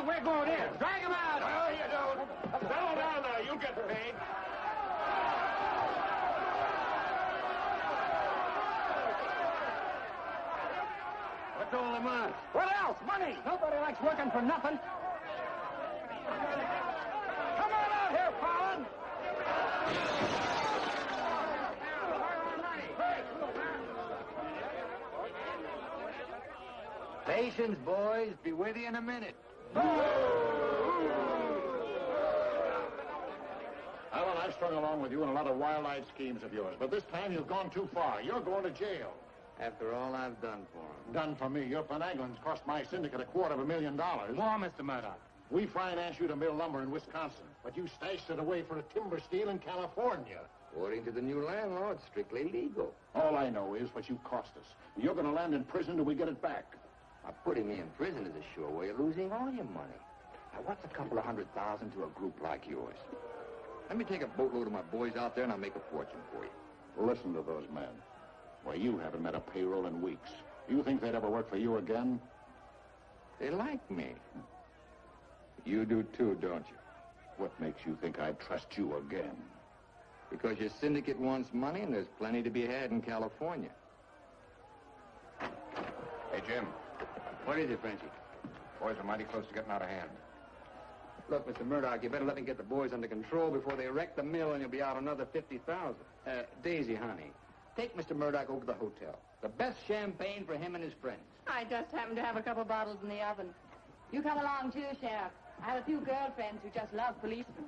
you, we're going in. Drag him out. No, you don't. Settle down now. You get paid. What's all the money? What else? Money. Nobody likes working for nothing. Come on out here, Fallon. Patience, boys. Be with you in a minute. Alan, I've strung along with you in a lot of wild-eyed schemes of yours, but this time you've gone too far. You're going to jail. After all I've done for him. Done for me. Your finagling's cost my syndicate $250,000. More, Mr. Murdoch. We financed you to mill lumber in Wisconsin, but you stashed it away for a timber steal in California. According to the new landlord, strictly legal. All I know is what you cost us. You're going to land in prison till we get it back. Now, putting me in prison is a sure way of losing all your money. Now, what's a couple of $100,000 to a group like yours? Let me take a boatload of my boys out there and I'll make a fortune for you. Listen to those men. Why, you haven't met a payroll in weeks. You think they'd ever work for you again? They like me. You do too, don't you? What makes you think I'd trust you again? Because your syndicate wants money and there's plenty to be had in California. Hey, Jim. What is it, Frenchie? Boys are mighty close to getting out of hand. Look, Mr. Murdoch, you better let me get the boys under control before they wreck the mill and you'll be out another $50,000. Daisy, honey, take Mr. Murdoch over to the hotel. The best champagne for him and his friends. I just happen to have a couple bottles in the oven. You come along too, Sheriff. I have a few girlfriends who just love policemen.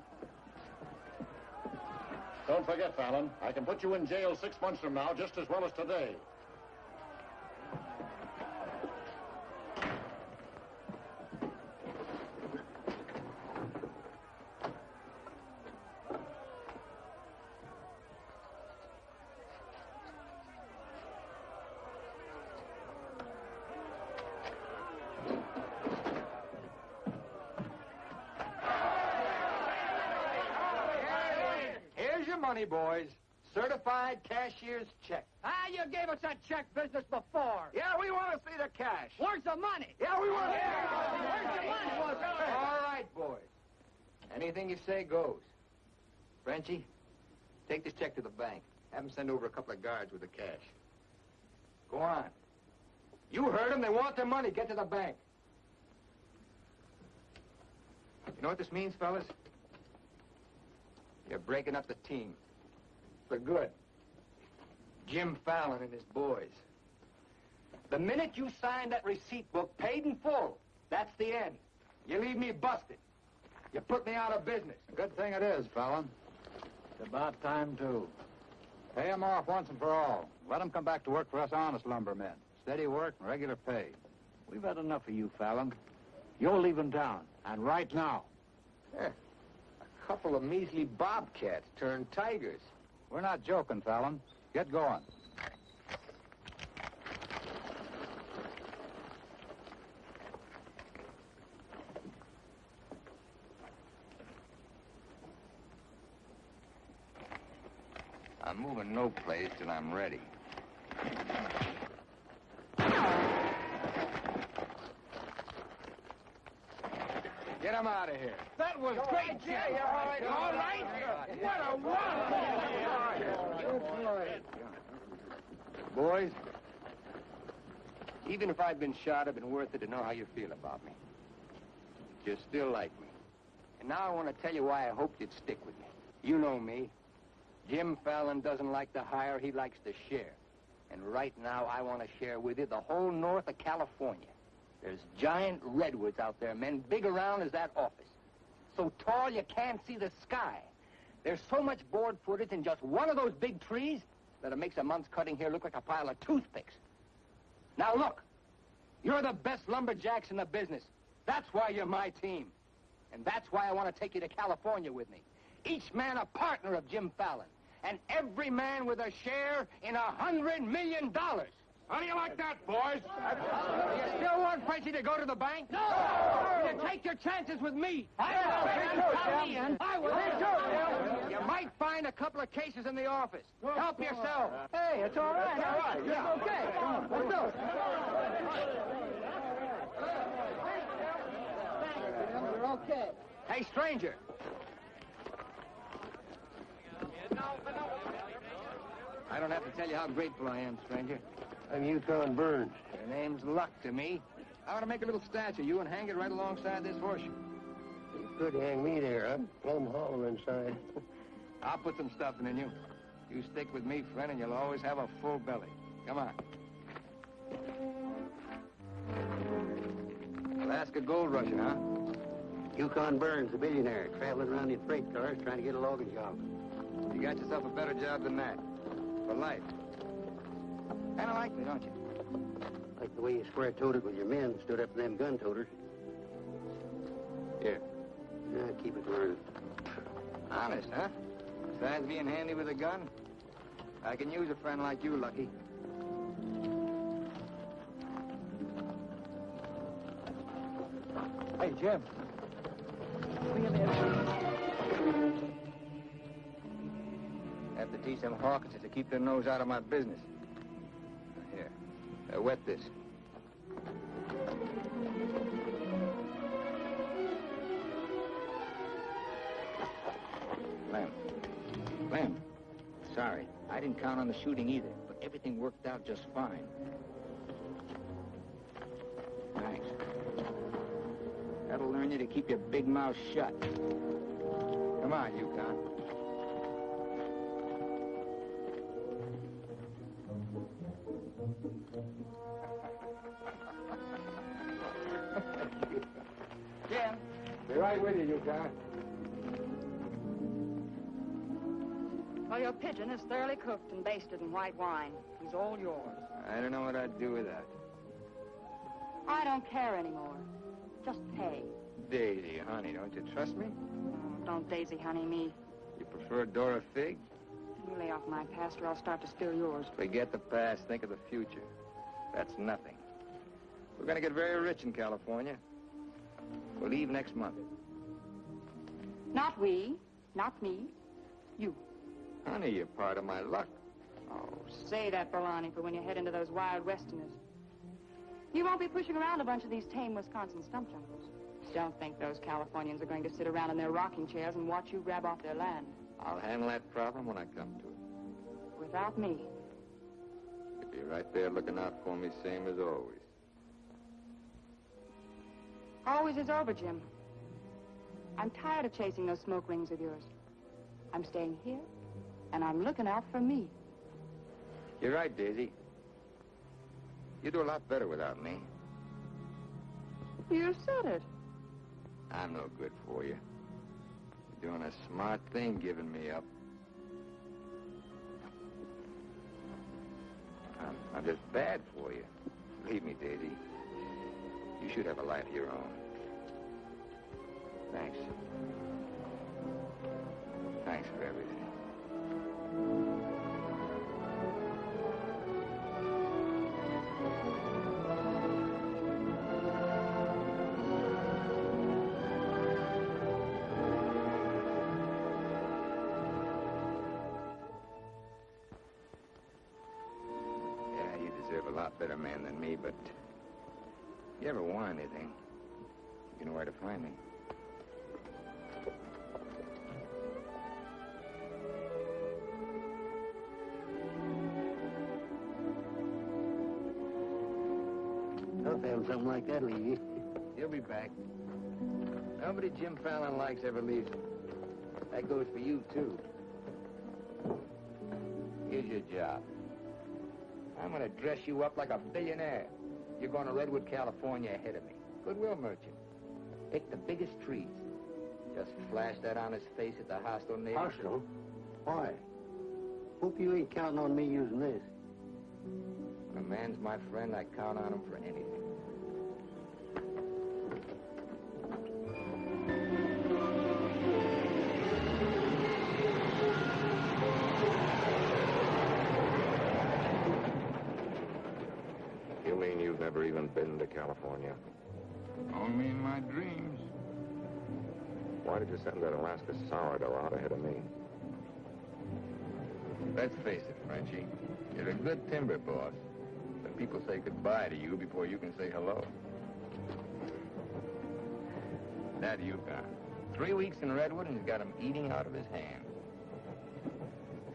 Don't forget, Fallon, I can put you in jail 6 months from now just as well as today. Money, boys. Certified cashier's check. You gave us that check business before. Yeah, we want to see the cash. Where's the money? Yeah, we want to see the money. Where's the money? All right, boys. Anything you say goes. Frenchie, take this check to the bank. Have them send over a couple of guards with the cash. Go on. You heard them. They want their money. Get to the bank. You know what this means, fellas? You're breaking up the team. For good. Jim Fallon and his boys. The minute you sign that receipt book, paid in full, that's the end. You leave me busted. You put me out of business. Good thing it is, Fallon. It's about time, too. Pay him off once and for all. Let him come back to work for us honest lumbermen. Steady work and regular pay. We've had enough of you, Fallon. You're leaving town, and right now. Yeah. A couple of measly bobcats turned tigers. We're not joking, Fallon. Get going. I'm moving no place till I'm ready. Get him out of here. That was great, Jim. All right. What a wonderful. Boys, even if I'd been shot, it'd been worth it to know how you feel about me. You still like me. And now I want to tell you why I hoped you'd stick with me. You know me. Jim Fallon doesn't like to hire, he likes to share. And right now, I want to share with you the whole north of California. There's giant redwoods out there, men, big around as that office. So tall you can't see the sky. There's so much board footage in just one of those big trees that it makes a month's cutting here look like a pile of toothpicks. Now look, you're the best lumberjacks in the business. That's why you're my team. And that's why I want to take you to California with me. Each man a partner of Jim Fallon. And every man with a share in $100 million. How do you like that, boys? Do you still want Frenchie to go to the bank? No! You take your chances with me. I will. You might find a couple of cases in the office. Help yourself. Hey, it's all right. All right. It's okay. Let's go. Hey, stranger. I don't have to tell you how grateful I am, stranger. I'm Yukon Burns. Your name's Luck to me. I want to make a little statue of you and hang it right alongside this horseshoe. You could hang me there. I'm plumb hollow inside. I'll put some stuffing in you. You stick with me, friend, and you'll always have a full belly. Come on. Alaska gold rusher, huh? Yukon Burns, a billionaire, traveling around in freight cars trying to get a logging job. You got yourself a better job than that. For life. Kind of like me, don't you? Like the way you square-toed with your men, stood up to them gun-toters. Here. Keep it running. Honest, huh? Besides being handy with a gun, I can use a friend like you, Lucky. Hey, Jim. Have to teach them Hawkinses to keep their nose out of my business. Here. Wet this. Lem. Sorry. I didn't count on the shooting either, but everything worked out just fine. Thanks. That'll learn you to keep your big mouth shut. Come on, Yukon. Jim. Be right with you, Yukon. Well, your pigeon is thoroughly cooked and basted in white wine. He's all yours. I don't know what I'd do with that. I don't care anymore. Just pay. Daisy, honey, don't you trust me? Oh, don't Daisy honey me. You prefer Dora Fig? You lay off my past or I'll start to steal yours. Forget the past, think of the future. That's nothing. We're going to get very rich in California. We'll leave next month. Not we, not me, you. Honey, you're part of my luck. Oh, say that, Berlani, for when you head into those wild westerners. You won't be pushing around a bunch of these tame Wisconsin stump jumpers. Don't think those Californians are going to sit around in their rocking chairs and watch you grab off their land. I'll handle that problem when I come to it. Without me. You'll be right there looking out for me, same as always. Always is over, Jim. I'm tired of chasing those smoke rings of yours. I'm staying here, and I'm looking out for me. You're right, Daisy. You do a lot better without me. You said it. I'm no good for you. You're doing a smart thing giving me up. I'm just bad for you. Believe me, Daisy. You should have a life of your own. Thanks. Thanks for everything. Yeah, you deserve a lot better man than me, but if you ever want anything, you know where to find me. I'll have something like that leave you. He'll be back. Nobody Jim Fallon likes ever leaves him. That goes for you, too. Here's your job. I'm going to dress you up like a billionaire. You're going to Redwood, California ahead of me. Goodwill merchant. Pick the biggest trees. Just flash that on his face at the hostile neighbor. Hostile? Why? Hope you ain't counting on me using this. When a man's my friend, I count on him for anything. You mean you've never even been to California? Only in my dreams. Why did you send that Alaska sourdough out ahead of me? Let's face it, Frenchie. You're a good timber boss. But people say goodbye to you before you can say hello. That Yukon. 3 weeks in Redwood, and he's got him eating out of his hand.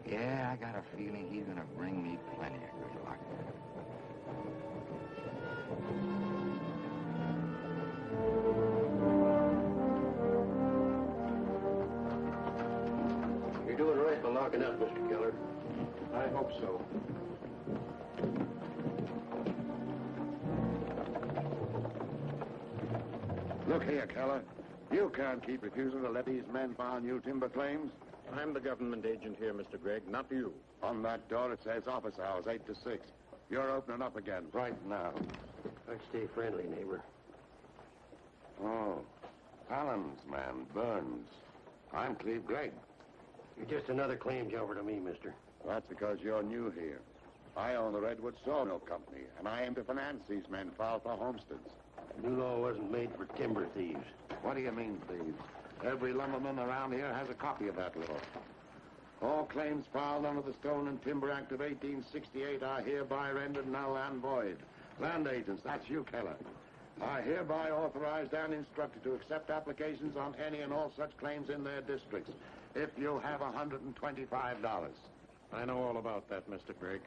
Yeah, I got a feeling he's gonna bring me plenty of good luck. You're doing right by locking up, Mr. Keller. I hope so. Look here, Keller. You can't keep refusing to let these men file new timber claims. I'm the government agent here, Mr. Gregg, not you. On that door, it says office hours, 8 to 6. You're opening up again right now. I stay friendly, neighbor. Oh, Fallon's man, Burns. I'm Cleve Gregg. You're just another claim jumper to me, mister. That's because you're new here. I own the Redwood Sawmill Company, and I aim to finance these men filed for homesteads. The new law wasn't made for timber thieves. What do you mean, thieves? Every lumberman around here has a copy of that law. All claims filed under the Stone and Timber Act of 1868 are hereby rendered null and void. Land agents, that's you, Keller, are hereby authorized and instructed to accept applications on any and all such claims in their districts if you have $125. I know all about that, Mr. Gregg.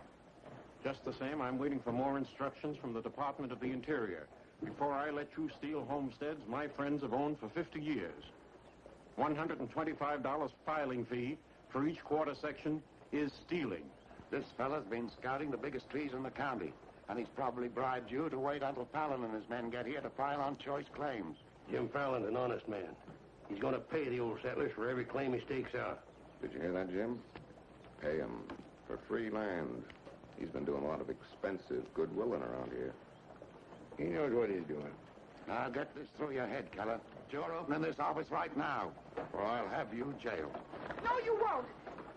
Just the same, I'm waiting for more instructions from the Department of the Interior before I let you steal homesteads my friends have owned for 50 years. $125 filing fee for each quarter section is stealing. This fella's been scouting the biggest trees in the county, and he's probably bribed you to wait until Fallon and his men get here to file on choice claims. Jim Fallon's an honest man. He's going to pay the old settlers for every claim he stakes out. Did you hear that, Jim? Pay him for free land. He's been doing a lot of expensive goodwilling around here. He knows what he's doing. Now get this through your head, Keller. You're opening this office right now, or I'll have you jailed. No, you won't.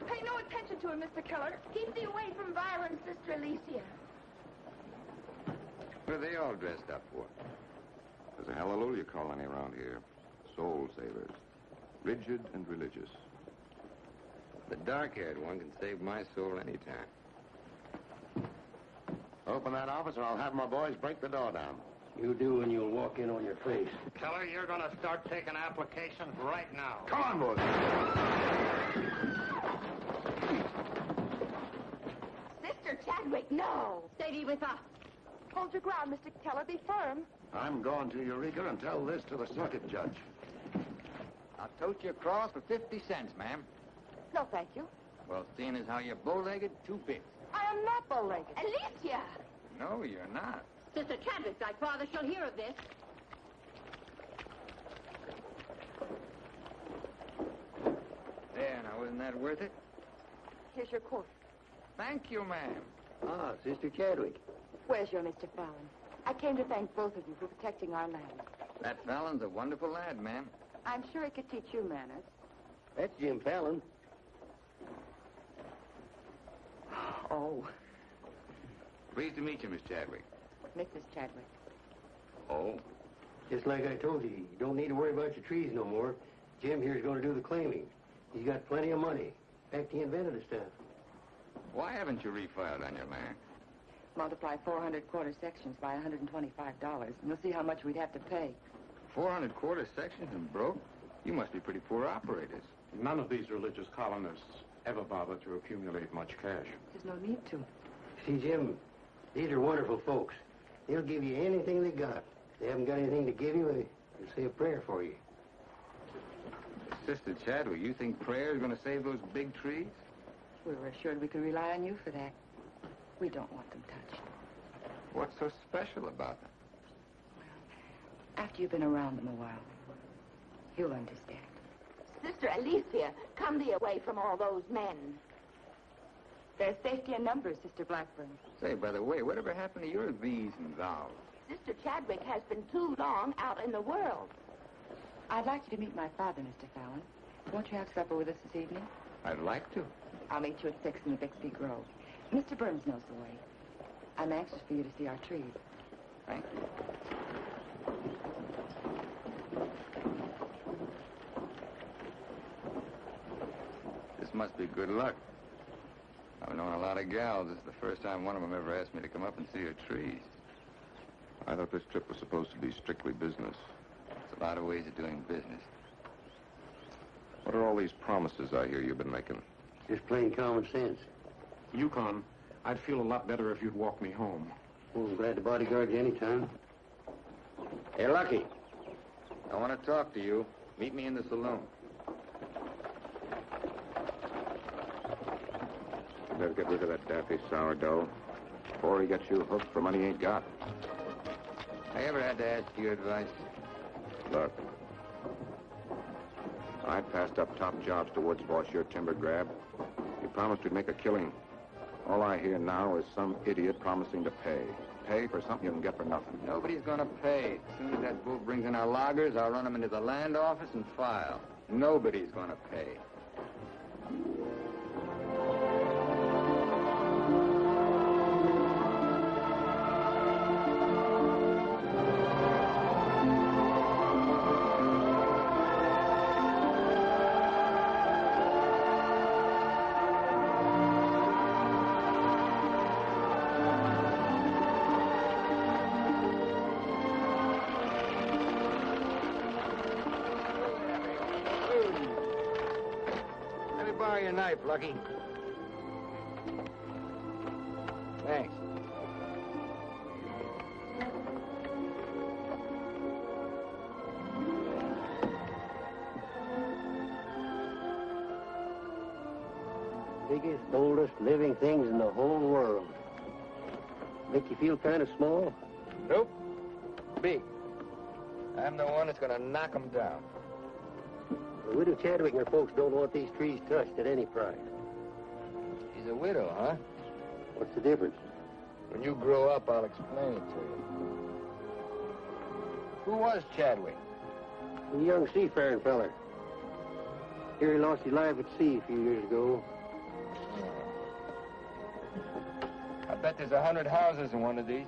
Pay no attention to him, Mr. Keller. Keep thee away from Byron's sister Alicia. What are they all dressed up for? There's a hallelujah colony around here. Soul savers. Rigid and religious. The dark-haired one can save my soul anytime. Open that office, or I'll have my boys break the door down. You do, and you'll walk in on your face. Keller, you're going to start taking applications right now. Come on, boys. Sister Chadwick, no. Stay thee with us. Hold your ground, Mr. Keller. Be firm. I'm going to Eureka and tell this to the circuit judge. I'll tote you across for 50 cents, ma'am. No, thank you. Well, seeing as how you're bow-legged, 2 bits. I am not bow-legged. Alicia! No, you're not. Sister Chadwick, thy father shall hear of this. There, now, isn't that worth it? Here's your coat. Thank you, ma'am. Ah, Sister Chadwick. Where's your Mr. Fallon? I came to thank both of you for protecting our land. That Fallon's a wonderful lad, ma'am. I'm sure he could teach you manners. That's Jim Fallon. Oh, Pleased to meet you, Miss Chadwick. Mrs. Chadwick. Oh? Just like I told you, you don't need to worry about your trees no more. Jim here's going to do the claiming. He's got plenty of money. In fact, he invented the stuff. Why haven't you refiled on your land? Multiply 400 quarter sections by $125, and you'll see how much we'd have to pay. 400 quarter sections and broke? You must be pretty poor operators. None of these religious colonists ever bother to accumulate much cash. There's no need to. See, Jim, these are wonderful folks. They'll give you anything they got. If they haven't got anything to give you, they'll say a prayer for you. Sister Chadwick, you think prayer is going to save those big trees? We were assured we could rely on you for that. We don't want them touched. What's so special about them? After you've been around them a while, you'll understand. Sister Alicia, come thee away from all those men. There's safety in numbers, Sister Blackburn. Say, by the way, whatever happened to your these and thous? Sister Chadwick has been too long out in the world. I'd like you to meet my father, Mr. Fallon. Won't you have supper with us this evening? I'd like to. I'll meet you at 6 in the Bixby Grove. Mr. Burns knows the way. I'm anxious for you to see our trees. Thank you. This must be good luck. I've known a lot of gals. This is the first time one of them ever asked me to come up and see her trees. I thought this trip was supposed to be strictly business. There's a lot of ways of doing business. What are all these promises I hear you've been making? Just plain common sense. Yukon, I'd feel a lot better if you'd walk me home. Well, I'm glad to bodyguard you anytime. Hey, Lucky. I want to talk to you. Meet me in the saloon. You better get rid of that daffy sourdough before he gets you hooked for money he ain't got. I ever had to ask your advice? Look, I passed up top jobs to Woods boss your timber grab. He promised he'd make a killing. All I hear now is some idiot promising to pay. Pay for something you can get for nothing. Nobody's going to pay. As soon as that bull brings in our loggers, I'll run them into the land office and file. Nobody's going to pay. Your knife, Lucky. Thanks. Biggest, oldest living things in the whole world. Make you feel kind of small? Nope. Big. I'm the one that's going to knock them down. The widow Chadwick and her folks don't want these trees touched at any price. She's a widow, huh? What's the difference? When you grow up, I'll explain it to you. Who was Chadwick? A young seafaring feller. Here he lost his life at sea a few years ago. I bet there's 100 houses in one of these.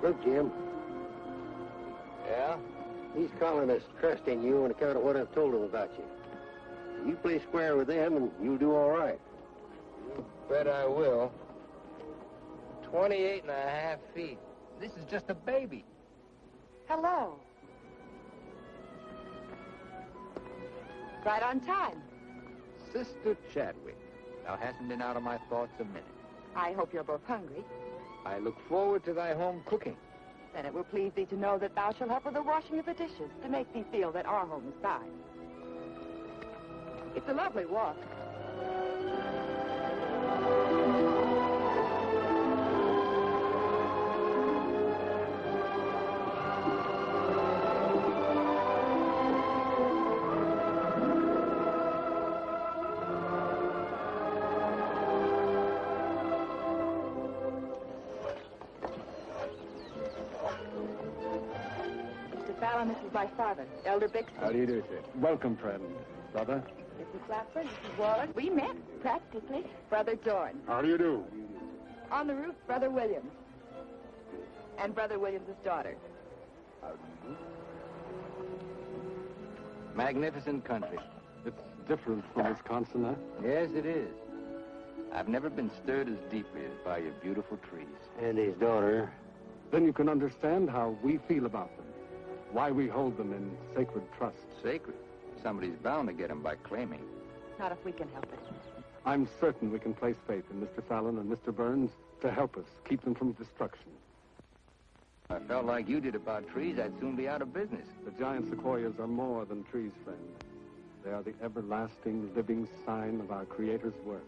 Look, Jim. Yeah? These colonists trust in you on account of what I've told them about you. You play square with them, and you'll do all right. You bet I will. 28 and a half feet. This is just a baby. Hello. Right on time. Sister Chadwick. Thou hasn't been out of my thoughts a minute. I hope you're both hungry. I look forward to thy home cooking. Then it will please thee to know that thou shalt help with the washing of the dishes to make thee feel that our home is thine. It's a lovely walk. This is my father, Elder Bixby. How do you do, sir? Welcome, friend. Brother? Mrs. Clapper, Mrs. Wallace. We met, practically. Brother Dorn. How do you do? On the roof, Brother Williams. And Brother Williams' daughter. Magnificent country. It's different from Wisconsin, huh? Yes, it is. I've never been stirred as deeply as by your beautiful trees. And his daughter. Then you can understand how we feel about them. Why we hold them in sacred trust. Sacred? Somebody's bound to get them by claiming. Not if we can help it. I'm certain we can place faith in Mr. Fallon and Mr. Burns to help us keep them from destruction. I felt like you did about trees, I'd soon be out of business. The giant sequoias are more than trees, friend. They are the everlasting, living sign of our Creator's work.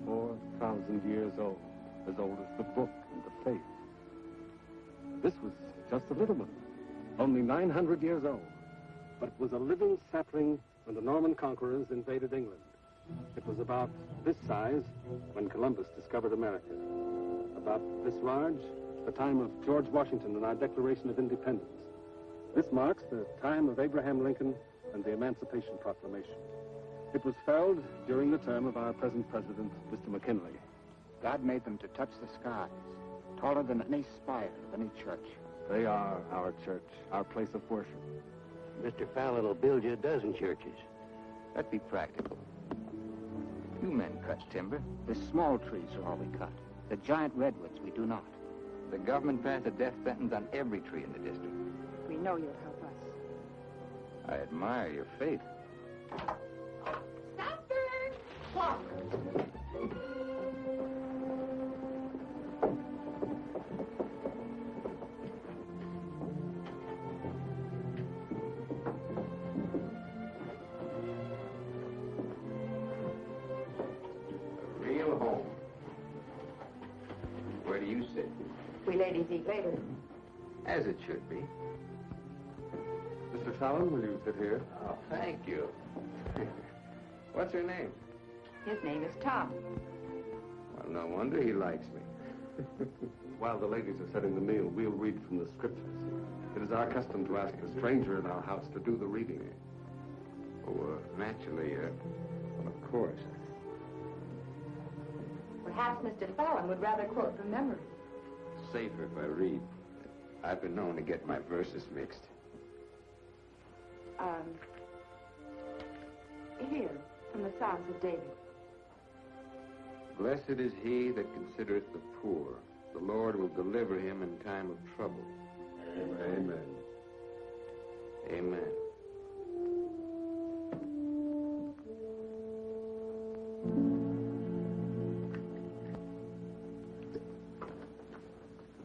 4,000 years old as the book and the faith. This was just a little one. Only 900 years old, but it was a living sapling when the Norman conquerors invaded England. It was about this size when Columbus discovered America. About this large, the time of George Washington and our Declaration of Independence. This marks the time of Abraham Lincoln and the Emancipation Proclamation. It was felled during the term of our present president, Mr. McKinley. God made them to touch the skies, taller than any spire of any church. They are our church, our place of worship. Mr. Fallon will build you a dozen churches. Let's be practical. You men cut timber. The small trees are all we cut. The giant redwoods we do not. The government passed a death sentence on every tree in the district. We know you'll help us. I admire your faith. Supper! Clock. A real home. Where do you sit? We ladies eat later. As it should be. Mr. Fallon, will you sit here? Oh, thank you. What's her name? His name is Tom. Well, no wonder he likes me. While the ladies are setting the meal, we'll read from the scriptures. It is our custom to ask a stranger in our house to do the reading. Oh, naturally, of course. Perhaps Mr. Fallon would rather quote from memory. Safer if I read. I've been known to get my verses mixed. Here, from the Psalms of David. Blessed is he that considereth the poor. The Lord will deliver him in time of trouble. Amen. Amen.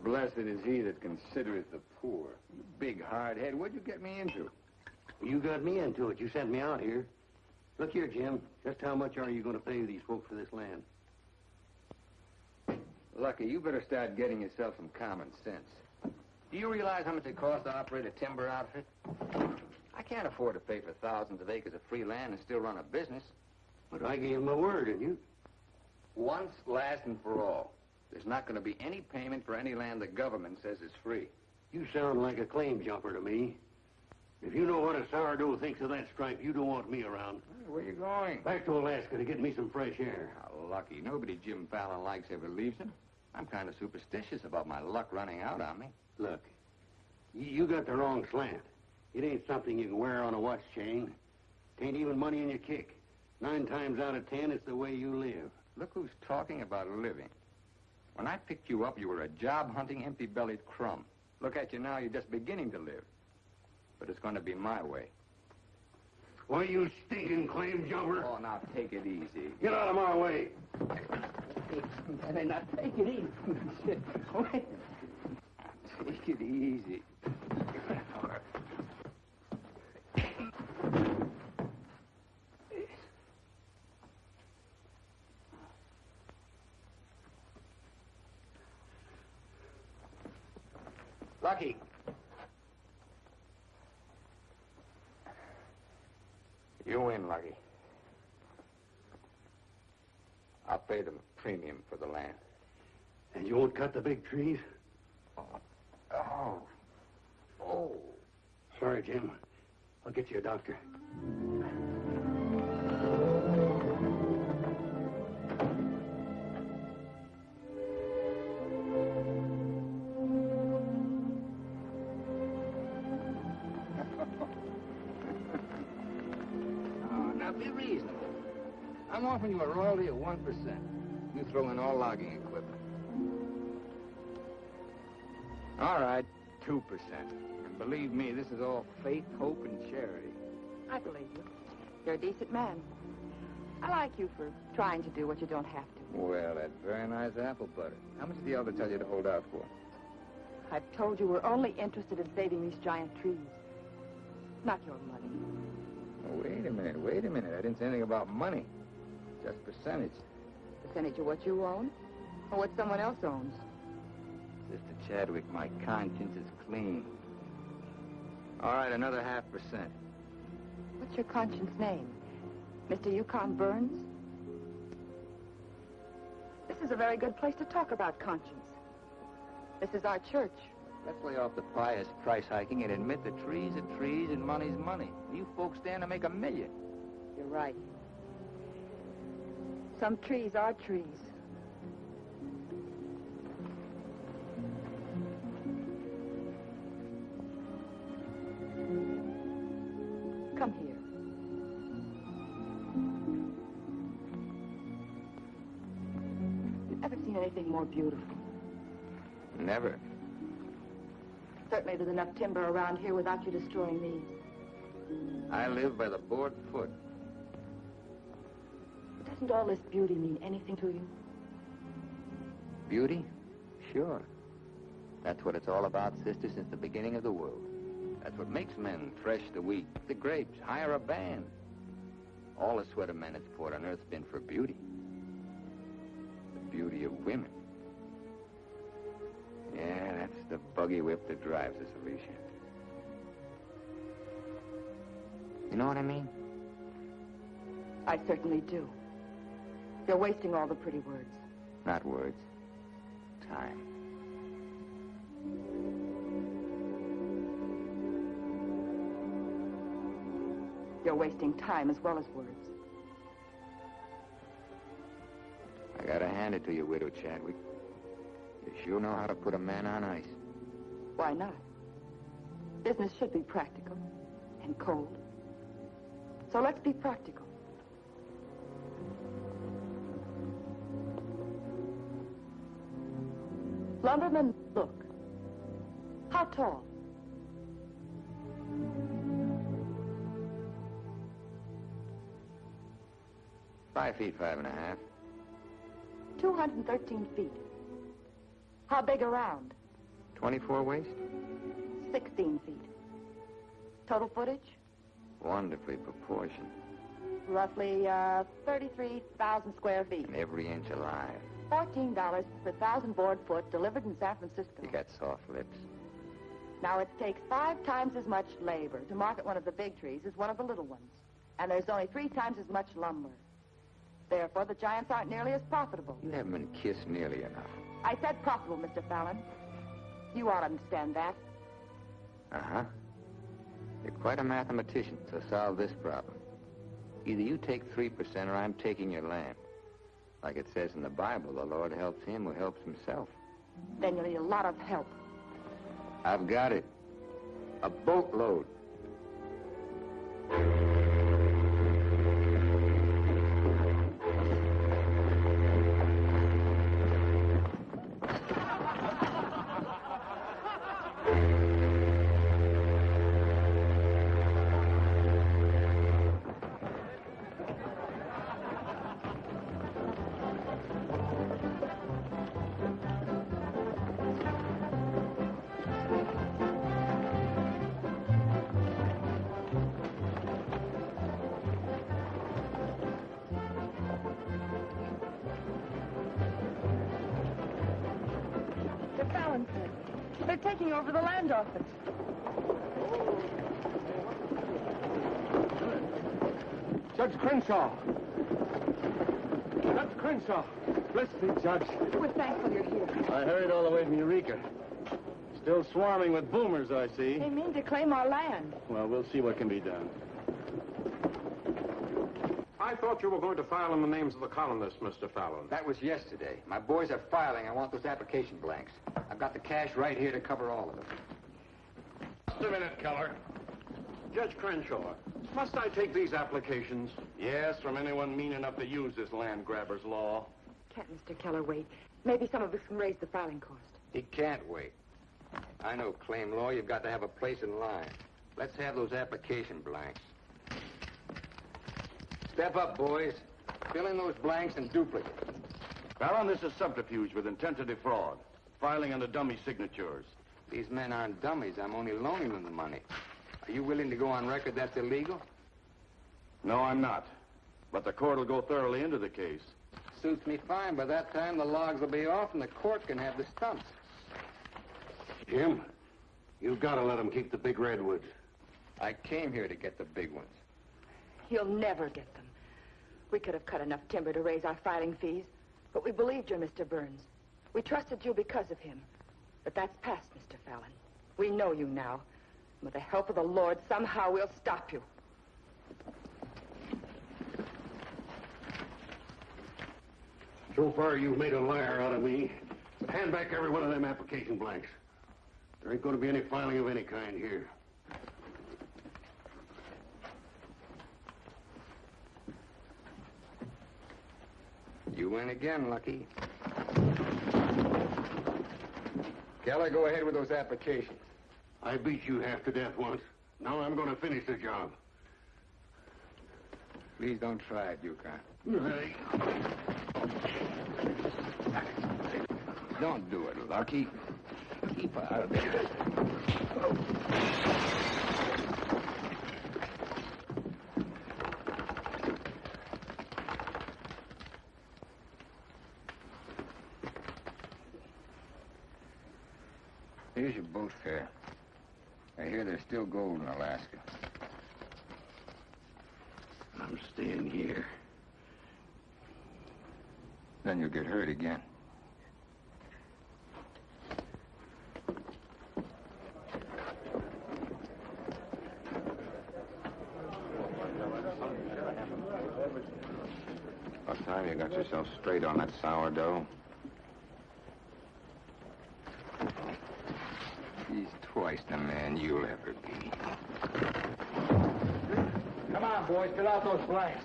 Blessed is he that considereth the poor. You big hard head, what'd you get me into? You got me into it. You sent me out here. Look here, Jim. Just how much are you going to pay these folks for this land? Lucky, you better start getting yourself some common sense. Do you realize how much it costs to operate a timber outfit? I can't afford to pay for thousands of acres of free land and still run a business. But I gave him my word, and you... Once, last, and for all. There's not going to be any payment for any land the government says is free. You sound like a claim jumper to me. If you know what a sourdough thinks of that stripe, you don't want me around. Where you going? Back to Alaska to get me some fresh air. How lucky. Nobody Jim Fallon likes ever leaves him. I'm kind of superstitious about my luck running out on me. Look, you got the wrong slant. It ain't something you can wear on a watch chain. It ain't even money in your kick. 9 times out of 10, it's the way you live. Look who's talking about living. When I picked you up, you were a job-hunting, empty-bellied crumb. Look at you now, you're just beginning to live. But it's going to be my way. Why, you stinking claim jumper? Oh, now take it easy. Get out of my way. Hey, now take it easy. Wait. Take it easy. Lucky. You win, Lucky. I'll pay them a premium for the land. And you won't cut the big trees? Oh. Oh. Sorry, Jim. I'll get you a doctor. Be reasonable. I'm offering you a royalty of 1%. You throw in all logging equipment. All right, 2%. And believe me, this is all faith, hope, and charity. I believe you. You're a decent man. I like you for trying to do what you don't have to. Well, that's very nice apple butter. How much did the elder tell you to hold out for? I've told you we're only interested in saving these giant trees. Not your money. Oh, wait a minute. I didn't say anything about money. Just percentage. Percentage of what you own? Or what someone else owns? Sister Chadwick, my conscience is clean. All right, another 0.5%. What's your conscience name? Mr. Yukon Burns? This is a very good place to talk about conscience. This is our church. Let's lay off the pious price hiking and admit that trees are trees and money's money. You folks stand to make $1 million. You're right. Some trees are trees. Come here. You ever seen anything more beautiful? Never. Certainly there's enough timber around here without you destroying these. I live by the board foot. Doesn't all this beauty mean anything to you? Beauty? Sure. That's what it's all about, sister, since the beginning of the world. That's what makes men thresh the wheat, pick the grapes, hire a band. All the sweat of men that's poured on earth's been for beauty. The beauty of women. Yeah, that's the buggy whip that drives us, Alicia. You know what I mean? I certainly do. You're wasting all the pretty words. Not words. Time. You're wasting time as well as words. I gotta hand it to you, Widow Chadwick. You sure know how to put a man on ice. Why not? Business should be practical and cold. So let's be practical. Lumberman, look. How tall? $5 feet, 5.5. 213 feet. How big around? 24 waist? 16 feet. Total footage? Wonderfully proportioned. Roughly 33,000 square feet. And every inch alive. $14 per 1,000 board foot delivered in San Francisco. You got soft lips. Now, it takes 5 times as much labor to market one of the big trees as one of the little ones. And there's only 3 times as much lumber. Therefore, the giants aren't nearly as profitable. You haven't been kissed nearly enough. I said profitable, Mr. Fallon. You ought to understand that. Uh-huh. You're quite a mathematician, so solve this problem. Either you take 3% or I'm taking your land. Like it says in the Bible, the Lord helps him who helps himself. Then you'll need a lot of help. I've got it. A boatload. They're taking over the land office. Judge Crenshaw. Judge Crenshaw. Bless thee, Judge. We're thankful you're here. I hurried all the way from Eureka. Still swarming with boomers, I see. They mean to claim our land. Well, we'll see what can be done. I thought you were going to file in the names of the colonists, Mr. Fallon. That was yesterday. My boys are filing. I want those application blanks. I've got the cash right here to cover all of them. Just a minute, Keller. Judge Crenshaw, must I take these applications? Yes, from anyone mean enough to use this land grabber's law. Can't Mr. Keller wait? Maybe some of us can raise the filing cost. He can't wait. I know claim law. You've got to have a place in line. Let's have those application blanks. Step up, boys. Fill in those blanks and duplicate. Fallon, this is subterfuge with intent to defraud. Filing under dummy signatures. These men aren't dummies. I'm only loaning them the money. Are you willing to go on record that's illegal? No, I'm not. But the court will go thoroughly into the case. Suits me fine. By that time, the logs will be off and the court can have the stumps. Jim, you've got to let them keep the big redwoods. I came here to get the big ones. You'll never get them. We could have cut enough timber to raise our filing fees, but we believed you, Mr. Burns. We trusted you because of him. But that's past, Mr. Fallon. We know you now. With the help of the Lord, somehow we'll stop you. So far, you've made a liar out of me. But hand back every one of them application blanks. There ain't going to be any filing of any kind here. You win again, Lucky. Keller, go ahead with those applications. I beat you half to death once. Now I'm going to finish the job. Please don't try it, Yukon. Don't do it, Lucky. Keep out of there. Here's your boat fare. I hear there's still gold in Alaska. I'm staying here. Then you'll get hurt again. About time you got yourself straight on that sourdough. He's twice the man you'll ever be. Come on, boys, fill out those blanks.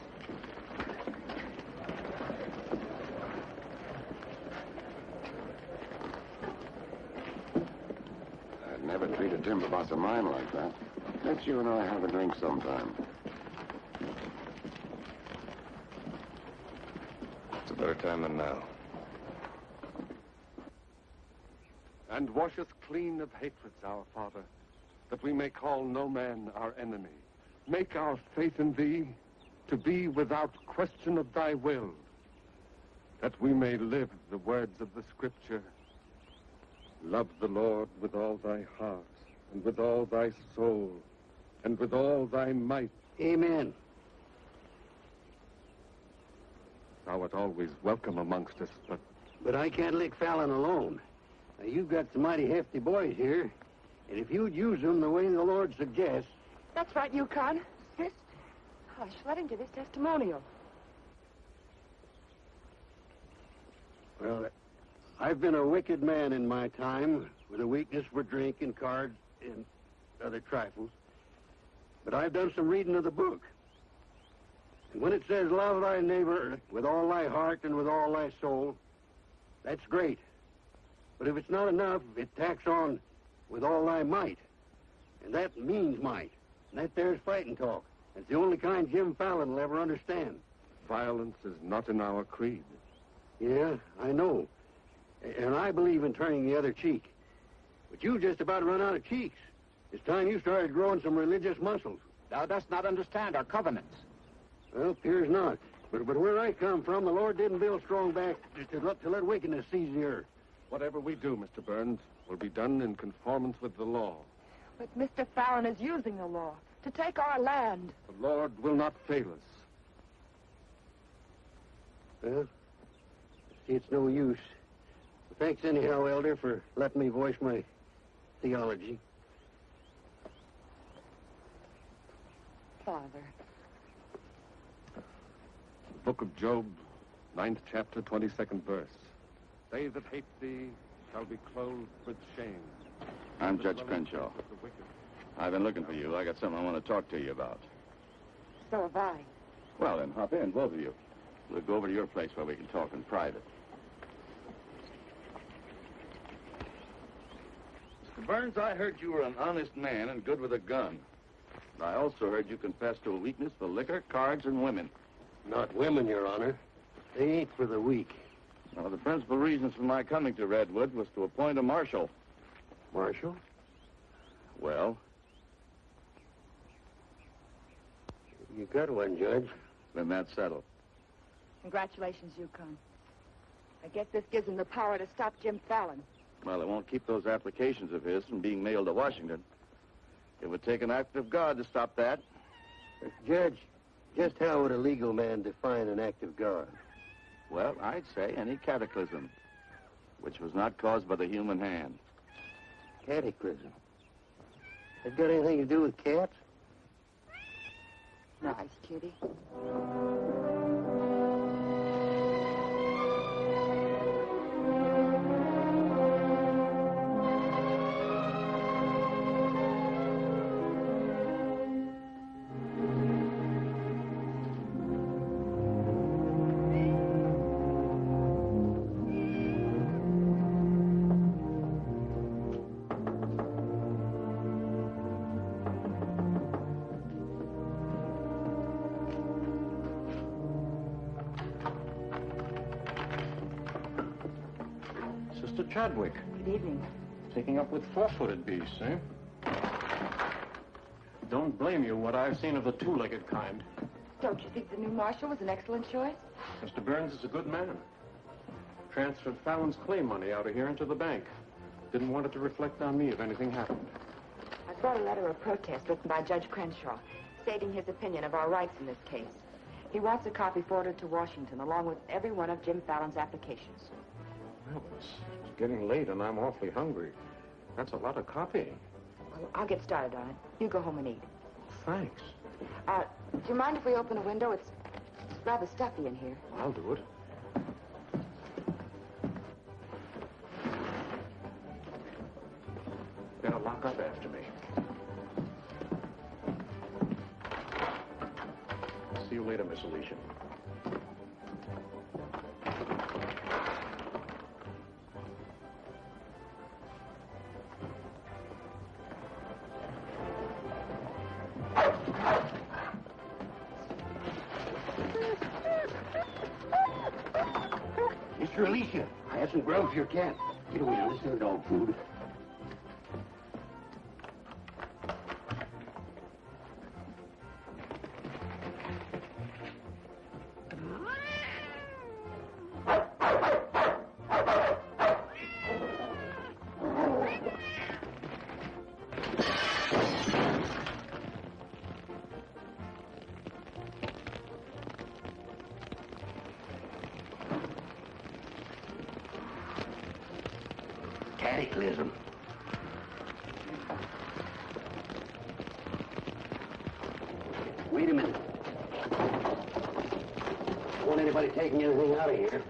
I'd never treat a timber boss of mine like that. Let's you and I have a drink sometime. It's a better time than now. And wash us clean of hatreds, our Father, that we may call no man our enemy. Make our faith in thee to be without question of thy will, that we may live the words of the Scripture. Love the Lord with all thy heart, and with all thy soul, and with all thy might. Amen. Thou art always welcome amongst us, But I can't lick Fallon alone. Now, you've got some mighty hefty boys here, and if you'd use them the way the Lord suggests... That's right, Yukon. Yes. Hush, let him give his testimonial. Well, I've been a wicked man in my time, with a weakness for drink and cards and other trifles. But I've done some reading of the book. And when it says, love thy neighbor with all thy heart and with all thy soul, that's great. But if it's not enough, it tacks on with all thy might. And that means might. And that there's fighting talk. It's the only kind Jim Fallon will ever understand. violence is not in our creed. Yeah, I know. And I believe in turning the other cheek. But you just about run out of cheeks. It's time you started growing some religious muscles. Thou dost not understand our covenants. Well, appears not. But where I come from, the Lord didn't build strong back to let wickedness seize the earth. Whatever we do, Mr. Burns, will be done in conformance with the law. But Mr. Fallon is using the law to take our land. The Lord will not fail us. Well, see, it's no use. Thanks anyhow, Elder, for letting me voice my theology. Father. The book of Job, 9th chapter, 22nd verse. They that hate thee shall be clothed with shame. I'm Judge Crenshaw. I've been looking for you. I got something I want to talk to you about. So have I. Well, then, hop in, both of you. We'll go over to your place where we can talk in private. Mr. Burns, I heard you were an honest man and good with a gun. I also heard you confess to a weakness for liquor, cards, and women. Not women, Your Honor. They ain't for the weak. Now, the principal reasons for my coming to Redwood was to appoint a marshal. Marshal? Well? You got one, Judge. Then that's settled. Congratulations, Yukon. I guess this gives him the power to stop Jim Fallon. Well, it won't keep those applications of his from being mailed to Washington. It would take an act of God to stop that. Judge, just how would a legal man define an act of God? Well, I'd say any cataclysm, which was not caused by the human hand. Cataclysm? Has got anything to do with cats? Nice, kitty. Sister Chadwick. Good evening. Taking up with four-footed beasts, eh? Don't blame you what I've seen of the two-legged kind. Don't you think the new marshal was an excellent choice? Mr. Burns is a good man. Transferred Fallon's claim money out of here into the bank. Didn't want it to reflect on me if anything happened. I brought a letter of protest written by Judge Crenshaw, stating his opinion of our rights in this case. He wants a copy forwarded to Washington, along with every one of Jim Fallon's applications. Well, it's getting late and I'm awfully hungry. That's a lot of copying. Well, I'll get started on it. You go home and eat. Thanks. Do you mind if we open a window? It's rather stuffy in here. I'll do it. Better lock up after me. See you later, Miss Alicia. Mr. Alicia, I have some grub for your cat. Get away on this is dog food. Cataclysm. Wait a minute. Don't want anybody taking anything out of here.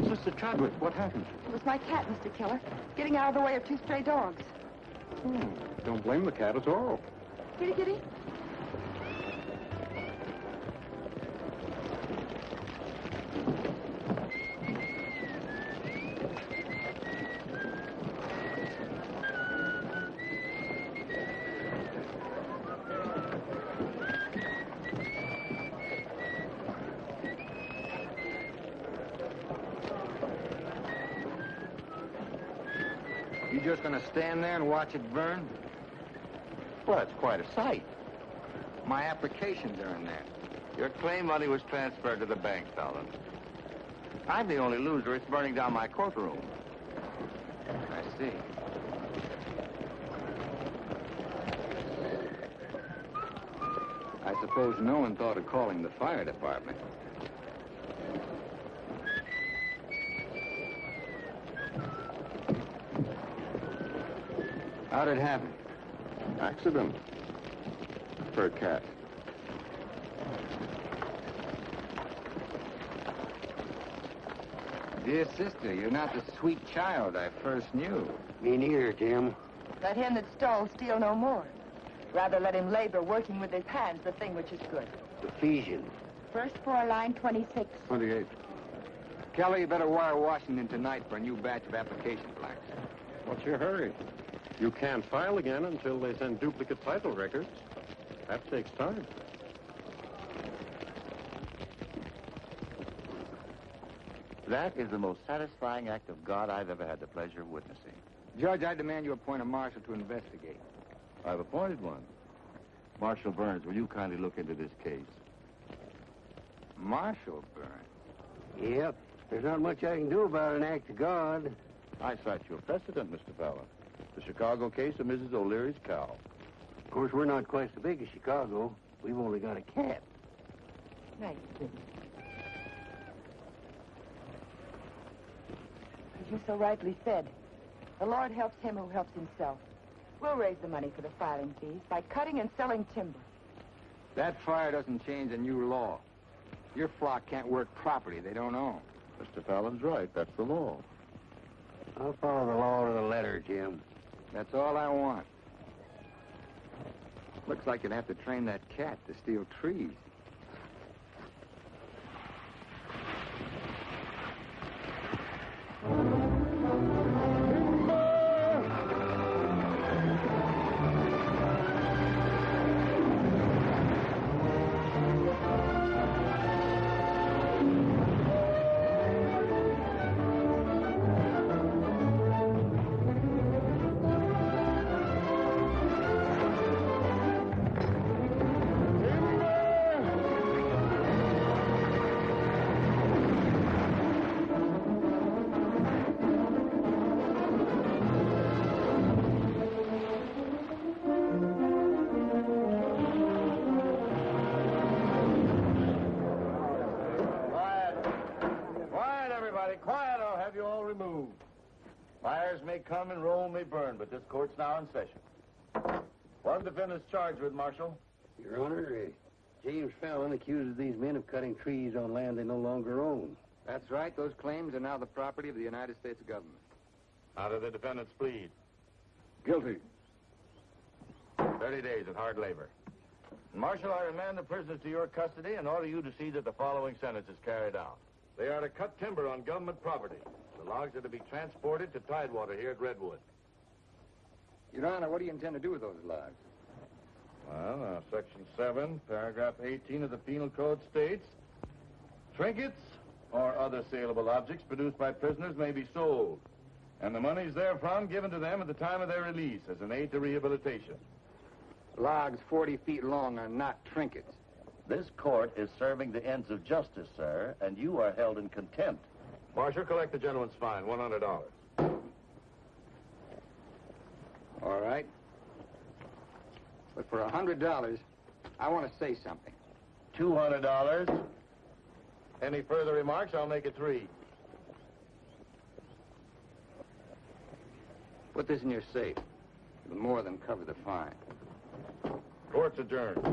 Sister Chadwick, what happened? It was my cat, Mr. Killer, getting out of the way of two stray dogs. Don't blame the cat at all. Kitty, kitty. You just gonna stand there and watch it burn? Well, it's quite a sight. My applications are in there. Your claim money was transferred to the bank, Fallon. I'm the only loser. It's burning down my courtroom. I see. I suppose no one thought of calling the fire department. How'd it happen? Accident. For a cat. Dear sister, you're not the sweet child I first knew. Me neither, Jim. Let him that stole steal no more. Rather let him labor, working with his hands, the thing which is good. Ephesians. First floor, line 26. 28. Kelly, you better wire Washington tonight for a new batch of application blanks. What's your hurry? You can't file again until they send duplicate title records. That takes time. That is the most satisfying act of God I've ever had the pleasure of witnessing. Judge, I demand you appoint a marshal to investigate. I've appointed one. Marshal Burns, will you kindly look into this case? Marshal Burns? Yep. There's not much I can do about an act of God. I cite you a precedent, Mr. Fallon. The Chicago case of Mrs. O'Leary's cow. Of course, we're not quite so big as Chicago. We've only got a cat. Nice. As you so rightly said, the Lord helps him who helps himself. We'll raise the money for the filing fees by cutting and selling timber. That fire doesn't change a new law. Your flock can't work property they don't own. Mr. Fallon's right. That's the law. I'll follow the law to the letter, Jim. That's all I want. Looks like you'd have to train that cat to steal trees. Everybody quiet, I'll have you all removed. Fires may come and Rome may burn, but this court's now in session. What are the defendants charged with, Marshal? Your Honor, James Fallon accuses these men of cutting trees on land they no longer own. That's right. Those claims are now the property of the United States government. How do the defendants plead? Guilty. 30 days of hard labor. Marshal, I remand the prisoners to your custody and order you to see that the following sentence is carried out. They are to cut timber on government property. The logs are to be transported to Tidewater here at Redwood. Your Honor, what do you intend to do with those logs? Well, Section 7, Paragraph 18 of the Penal Code states, trinkets or other saleable objects produced by prisoners may be sold, and the monies therefrom given to them at the time of their release as an aid to rehabilitation. Logs 40 feet long are not trinkets. This court is serving the ends of justice, sir, and you are held in contempt. Marshal, collect the gentleman's fine, $100. All right. But for $100, I want to say something. $200. Any further remarks, I'll make it 3. Put this in your safe. It'll more than cover the fine. Court's adjourned.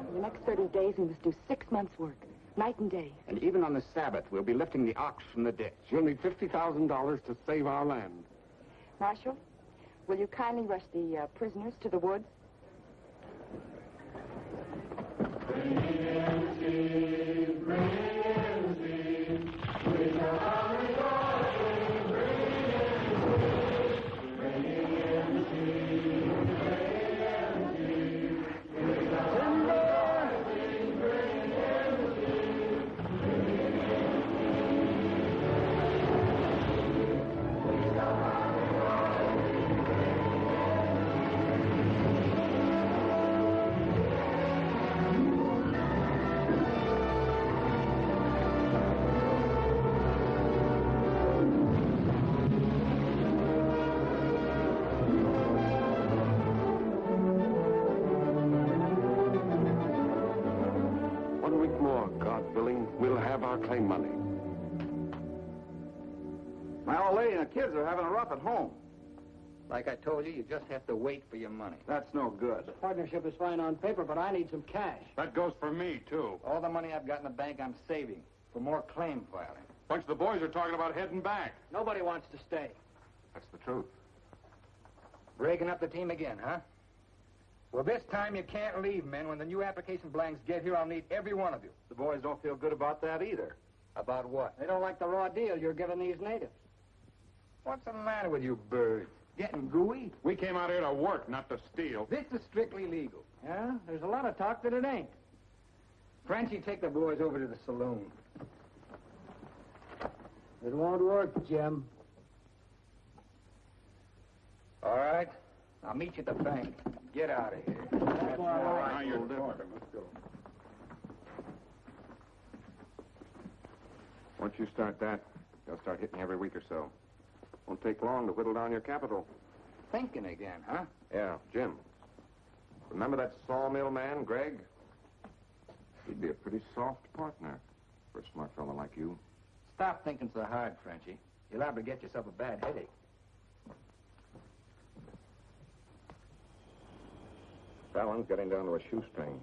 In the next 30 days, we must do 6 months' work, night and day. And even on the Sabbath, we'll be lifting the ox from the ditch. You'll need $50,000 to save our land. Marshal, will you kindly rush the prisoners to the woods? Claim money. My old lady and the kids are having a rough at home. Like I told you, you just have to wait for your money. That's no good. The partnership is fine on paper, but I need some cash. That goes for me, too. All the money I've got in the bank, I'm saving for more claim filing. Bunch of the boys are talking about heading back. Nobody wants to stay. That's the truth. Breaking up the team again, huh? Well, this time you can't leave, men. When the new application blanks get here, I'll need every one of you. The boys don't feel good about that either. About what? They don't like the raw deal you're giving these natives. What's the matter with you birds? Getting gooey? We came out here to work, not to steal. This is strictly legal. Yeah? There's a lot of talk that it ain't. Frenchie, take the boys over to the saloon. It won't work, Jim. All right. I'll meet you at the bank. Get out of here. That's all right. Now you're talking. Let's go. Once you start that, they'll start hitting you every week or so. Won't take long to whittle down your capital. Thinking again, huh? Yeah, Jim. Remember that sawmill man, Greg? He'd be a pretty soft partner for a smart fellow like you. Stop thinking so hard, Frenchie. You're liable to get yourself a bad headache. Fallon's getting down to a shoestring.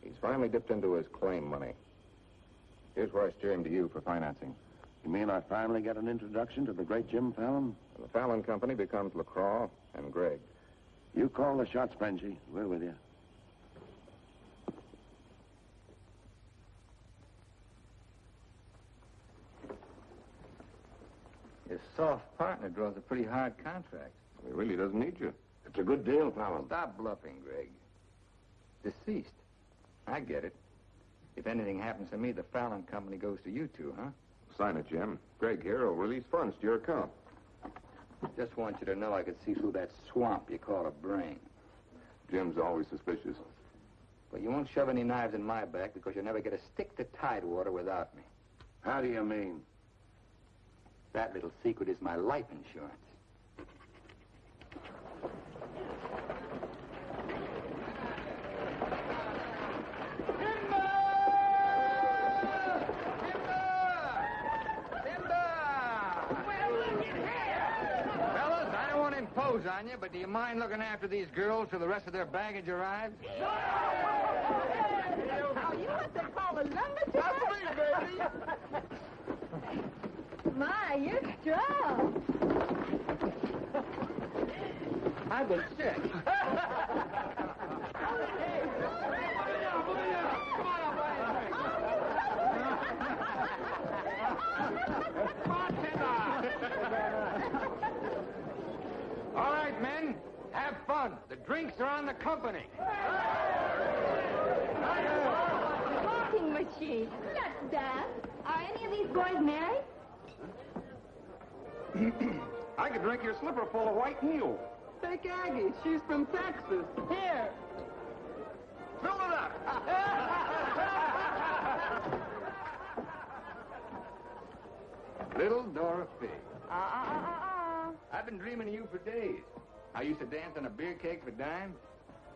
He's finally dipped into his claim money. Here's where I steer him to you for financing. You mean I finally get an introduction to the great Jim Fallon? The Fallon Company becomes LaCroix and Greg. You call the shots, Frenchie. We're with you. Your soft partner draws a pretty hard contract. He really doesn't need you. It's a good deal, Fallon. Stop bluffing, Greg. Deceased. I get it. If anything happens to me, the Fallon Company goes to you two, huh? Sign it, Jim. Greg here will release funds to your account. Just want you to know I could see through that swamp you call a brain. Jim's always suspicious. But you won't shove any knives in my back because you'll never get a stick to Tidewater without me. How do you mean? That little secret is my life insurance. nose on you, but do you mind looking after these girls till the rest of their baggage arrives? Are you what they call a lumberjack? That's me, baby. My, you're strong. I've been sick. All right, men, have fun. The drinks are on the company. Talking machine. Let's dance. Are any of these boys married? I could drink your slipper full of white mule. Take Aggie. She's from Texas. Here. Fill it up. Little Dorothy. I've been dreaming of you for days. I used to dance on a beer cake for dimes.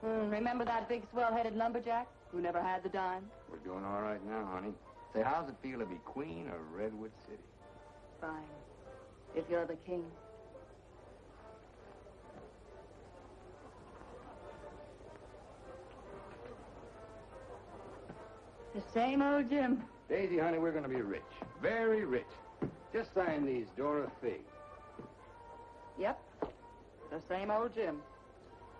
Remember that big swell-headed lumberjack who never had the dime? We're doing all right now, honey. Say, how's it feel to be queen of Redwood City? Fine. If you're the king. The same old Jim. Daisy, honey, we're going to be rich. Very rich. Just sign these, Dora Fig. Yep. The same old Jim.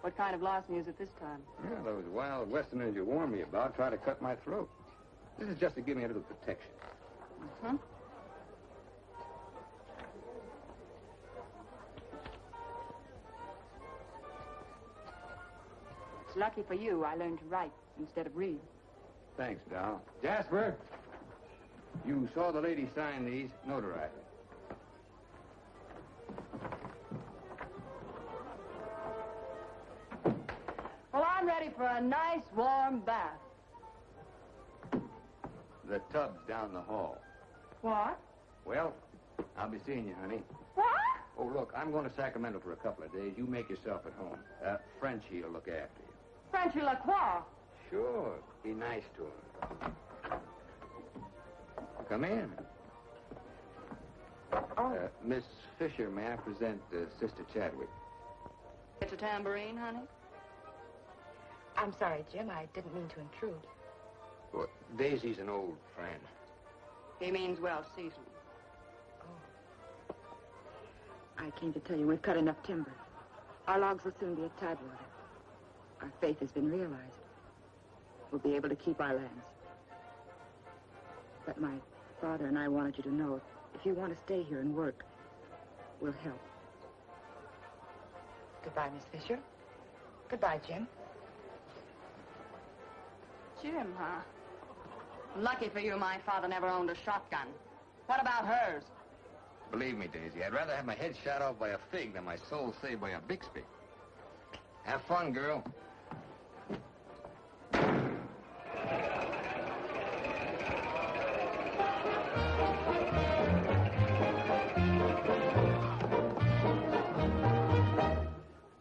What kind of larceny is it this time? Yeah, those wild Westerners you warned me about try to cut my throat. This is just to give me a little protection. Uh-huh. It's lucky for you I learned to write instead of read. Thanks, Doll. Jasper, you saw the lady sign these. Notarize it. Well, I'm ready for a nice warm bath. The tub's down the hall. What? Well, I'll be seeing you, honey. What? Oh, look, I'm going to Sacramento for a couple of days. You make yourself at home. Frenchie will look after you. Frenchy Lacroix. Sure. Be nice to him. Come in. Miss Fisher, may I present Sister Chadwick? Get your tambourine, honey? I'm sorry, Jim. I didn't mean to intrude. Well, Daisy's an old friend. He means well seasoned. I came to tell you we've cut enough timber. Our logs will soon be at Tidewater. Our faith has been realized. We'll be able to keep our lands. But my father and I wanted you to know if you want to stay here and work, we'll help. Goodbye, Miss Fisher. Goodbye, Jim. Jim, huh? Lucky for you, my father never owned a shotgun. What about hers? Believe me, Daisy, I'd rather have my head shot off by a fig than my soul saved by a Bixby. Have fun, girl.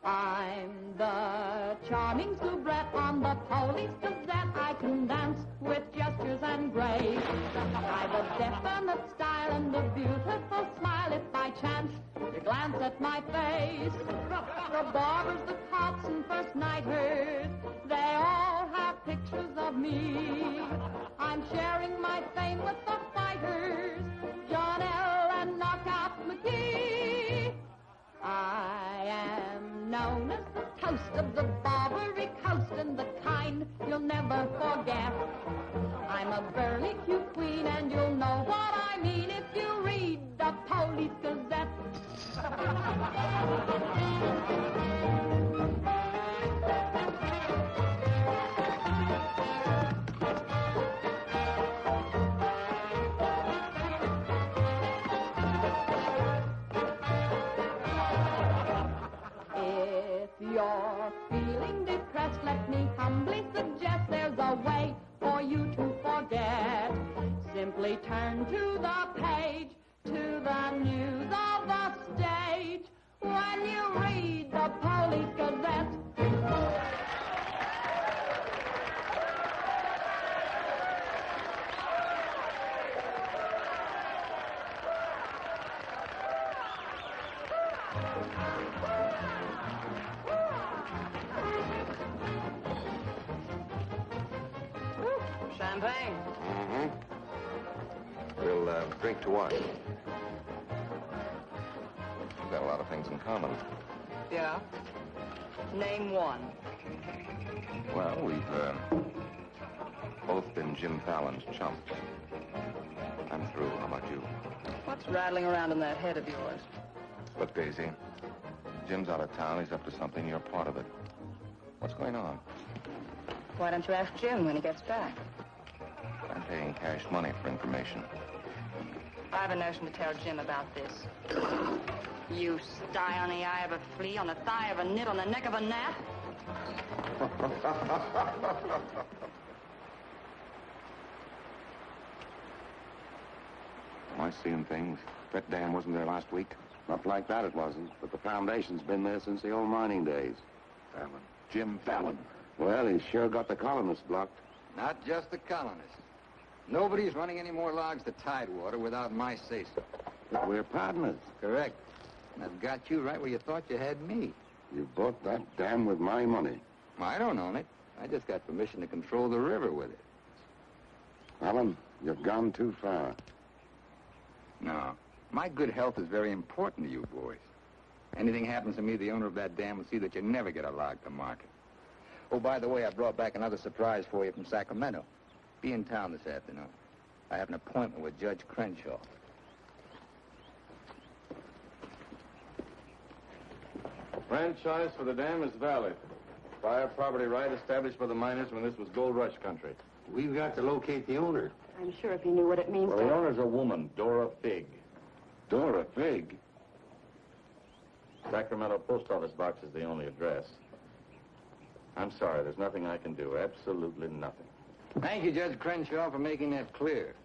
I'm the charming soubrette on the Police Gazette. I can dance with gestures and grace. I've a definite style and a beautiful smile. If by chance you glance at my face, the barbers, the cops, and first nighters, they all have pictures of me. I'm sharing my fame with the fighters, John L. and Knockout McGee. I am known as the toast of the Barbary Coast and the kind you'll never forget. I'm a burly cute queen and you'll know what I mean if you read the Police Gazette. If you're feeling depressed, let me humbly suggest there's a way for you to forget. Simply turn to the page, to the news of the stage, when you read the Police Gazette. Champagne? Mm-hmm. We'll drink to what? We've got a lot of things in common. Yeah? Name one. Well, we've both been Jim Fallon's chumps. I'm through. How about you? What's rattling around in that head of yours? Look, Daisy, Jim's out of town. He's up to something. You're part of it. What's going on? Why don't you ask Jim when he gets back? I'm paying cash money for information. I have a notion to tell Jim about this. You sty on the eye of a flea, on the thigh of a nit, on the neck of a gnat. Am I seeing things? That dam wasn't there last week? Not like that, it wasn't. But the foundation's been there since the old mining days. Fallon. Jim Fallon. Well, he's sure got the colonists blocked. Not just the colonists. Nobody's running any more logs to Tidewater without my say-so. But we're partners. Correct. And I've got you right where you thought you had me. You bought that dam with my money. I don't own it. I just got permission to control the river with it. Alan, you've gone too far. No. My good health is very important to you boys. Anything happens to me, the owner of that dam will see that you never get a log to market. Oh, by the way, I brought back another surprise for you from Sacramento. Be in town this afternoon. I have an appointment with Judge Crenshaw. Franchise for the dam is valid. Prior property right established by the miners when this was gold rush country. We've got to locate the owner. I'm sure if he knew what it means Well, to... the owner's a woman, Dora Fig. Dora Fig? Sacramento post office box is the only address. I'm sorry, there's nothing I can do. Absolutely nothing. Thank you, Judge Crenshaw, for making that clear.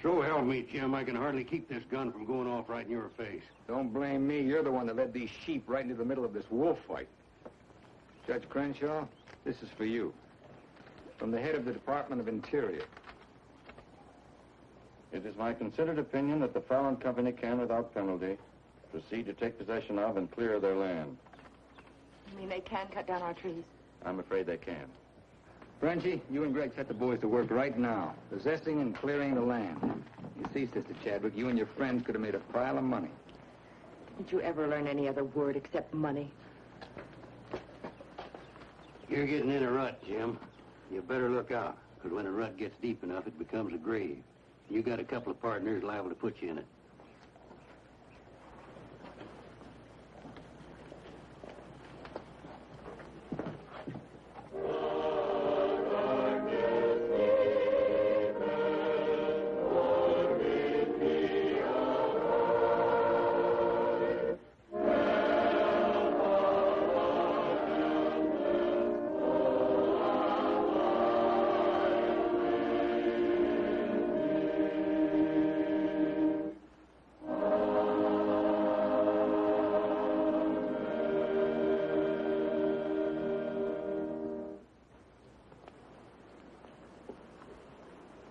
So help me, Jim. I can hardly keep this gun from going off right in your face. Don't blame me. You're the one that led these sheep right into the middle of this wolf fight. Judge Crenshaw, this is for you. From the head of the Department of Interior. It is my considered opinion that the Fallon Company can, without penalty, proceed to take possession of and clear their land. You mean they can cut down our trees? I'm afraid they can. Frenchie, you and Greg set the boys to work right now, possessing and clearing the land. You see, Sister Chadwick, you and your friends could have made a pile of money. Did you ever learn any other word except money? You're getting in a rut, Jim. You better look out, because when a rut gets deep enough, it becomes a grave. You got a couple of partners liable to put you in it.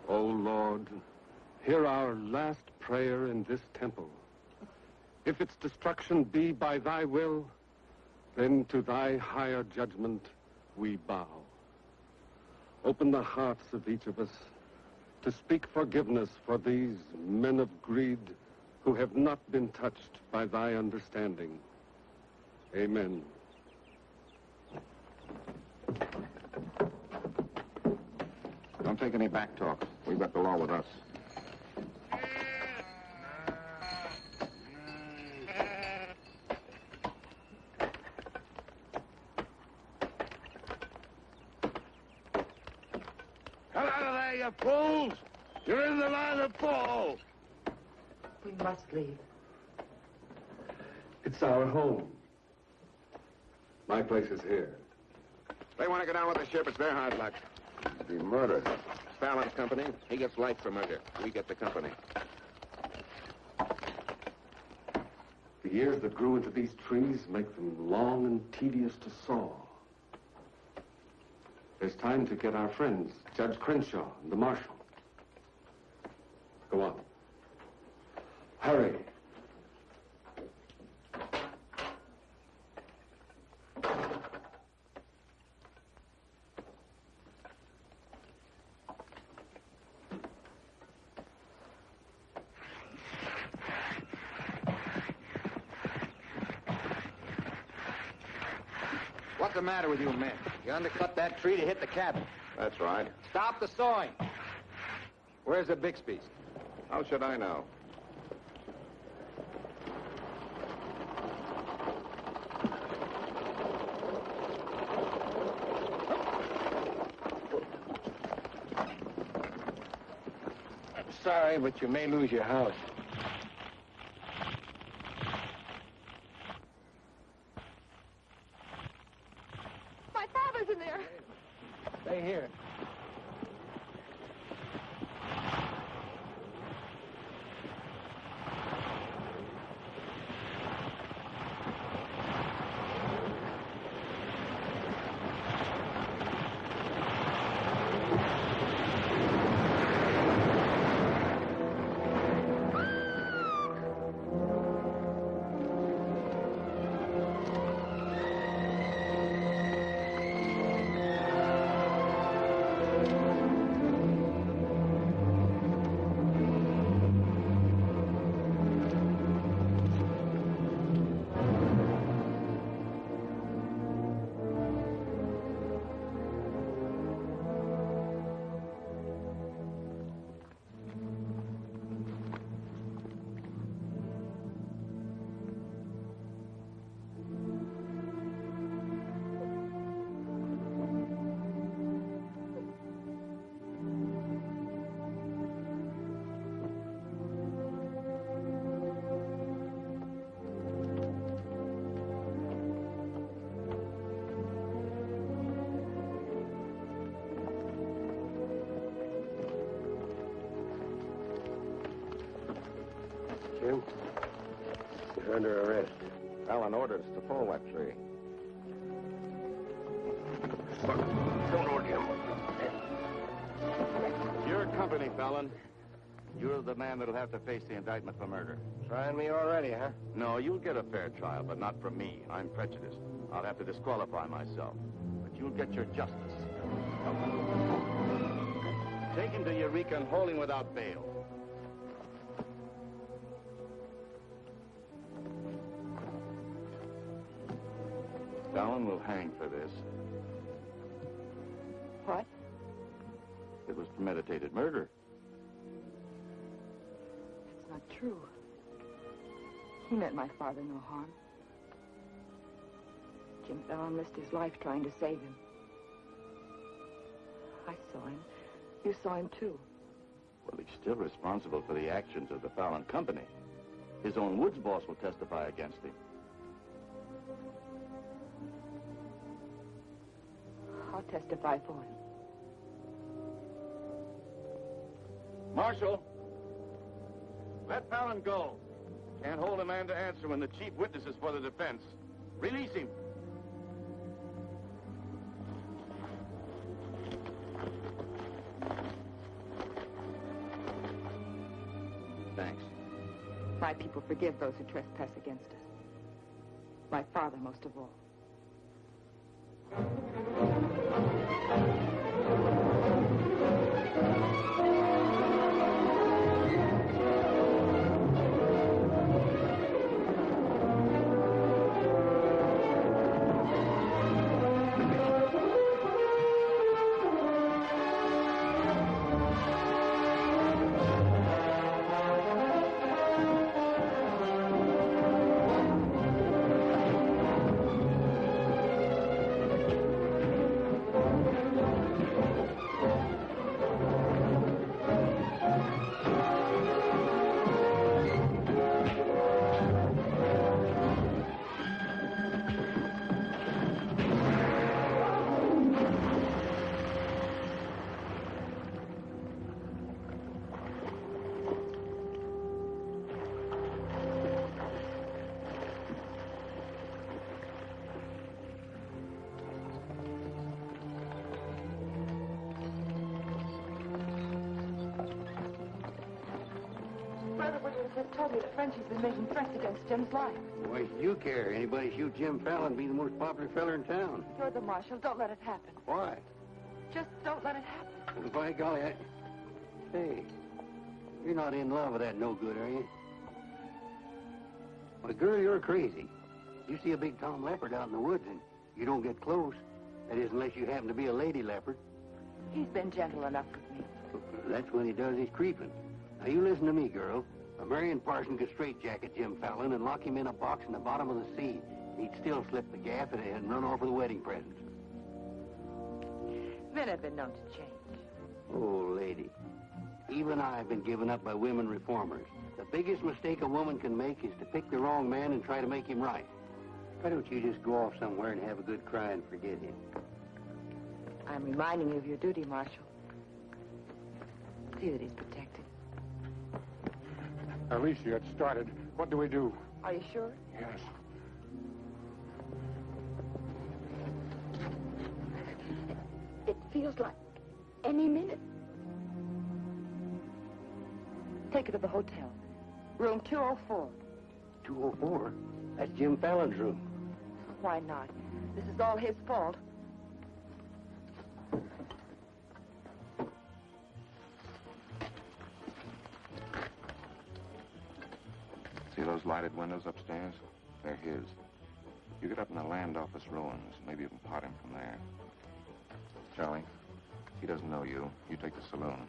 O Lord, hear our last prayer in this temple. If its destruction be by thy will, then to thy higher judgment we bow. Open the hearts of each of us to speak forgiveness for these men of greed who have not been touched by thy understanding. Amen. Don't take any back talk. We've got the law with us. Come out of there, you fools! You're in the line of fall! We must leave. It's our home. My place is here. They want to go down with the ship. It's their hard luck. The murder. Fallon's company. He gets life for murder. We get the company. The years that grew into these trees make them long and tedious to saw. There's time to get our friends, Judge Crenshaw and the marshal. Go on. Hurry. the matter with you men? You undercut that tree to hit the cabin. That's right. Stop the sawing. Where's the Bixby's? How should I know? I'm sorry, but you may lose your house. My father's in there. Stay here. Jim, you're under arrest. Fallon orders to pull that tree. Don't hold him. Your company, Fallon. You're the man that'll have to face the indictment for murder. Trying me already, huh? No, you'll get a fair trial, but not from me. I'm prejudiced. I'll have to disqualify myself. But you'll get your justice. Take him to Eureka and hold him without bail. Fallon will hang for this. What? It was premeditated murder. It's not true. He meant my father no harm. Jim Fallon risked his life trying to save him. I saw him. You saw him, too. Well, he's still responsible for the actions of the Fallon Company. His own Woods boss will testify against him. I'll testify for him. Marshal, let Fallon go. Can't hold a man to answer when the chief witness is for the defense. Release him. Thanks. My people forgive those who trespass against us. My father most of all. Brother Woodward just told me that Frenchie's been making threats against Jim's life. Why should you care? Anybody shoot Jim Fallon, be the most popular fella in town. You're the marshal. Don't let it happen. Why? Just don't let it happen. Well, by golly, Hey, you're not in love with that no-good, are you? Well, girl, you're crazy. You see a big Tom leopard out in the woods, and You don't get close. That is, unless you happen to be a lady leopard. He's been gentle enough with me. That's when he does his creeping. Now, you listen to me, girl. A Marion Parson could straitjacket Jim Fallon and lock him in a box in the bottom of the sea. He'd still slip the gaff and run off with the wedding presents. Men have been known to change. Oh, lady. Even I've been given up by women reformers. The biggest mistake a woman can make is to pick the wrong man and try to make him right. Why don't you just go off somewhere and have a good cry and forget him? I'm reminding you of your duty, Marshal. See that he's protected. Alicia, it started. What do we do? Are you sure? Yes. It feels like any minute. Take her to the hotel. Room 204. 204? That's Jim Fallon's room. Why not? This is all his fault. See those lighted windows upstairs? They're his. You get up in the land office ruins. Maybe you can pot him from there. Charlie, he doesn't know you. You take the saloon.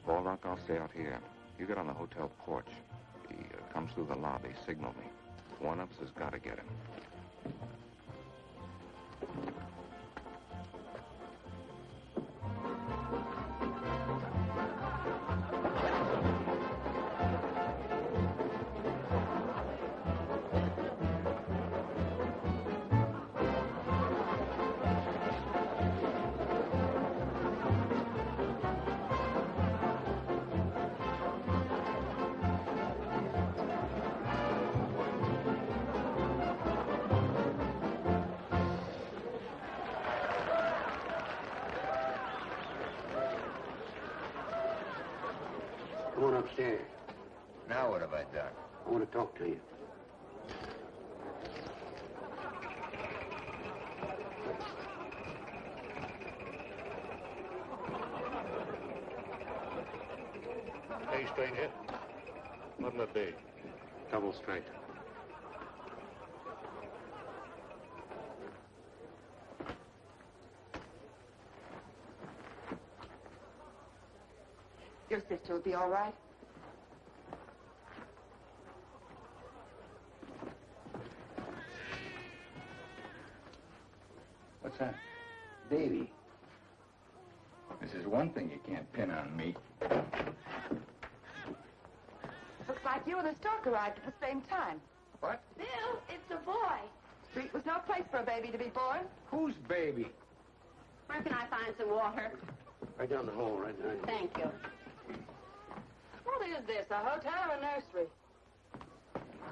Baldock, I'll stay out here. You get on the hotel porch. He comes through the lobby. Signal me. One of us has got to get him. Come on upstairs. Now what have I done? I want to talk to you. Hey, stranger. What'll it be? Double straight. Your sister will be all right? What's that? Baby. This is one thing you can't pin on me. Looks like you and the stork arrived at the same time. What? Bill, it's a boy. Street was no place for a baby to be born. Whose baby? Where can I find some water? Right down the hall, right there. Thank you. What is this, a hotel or a nursery?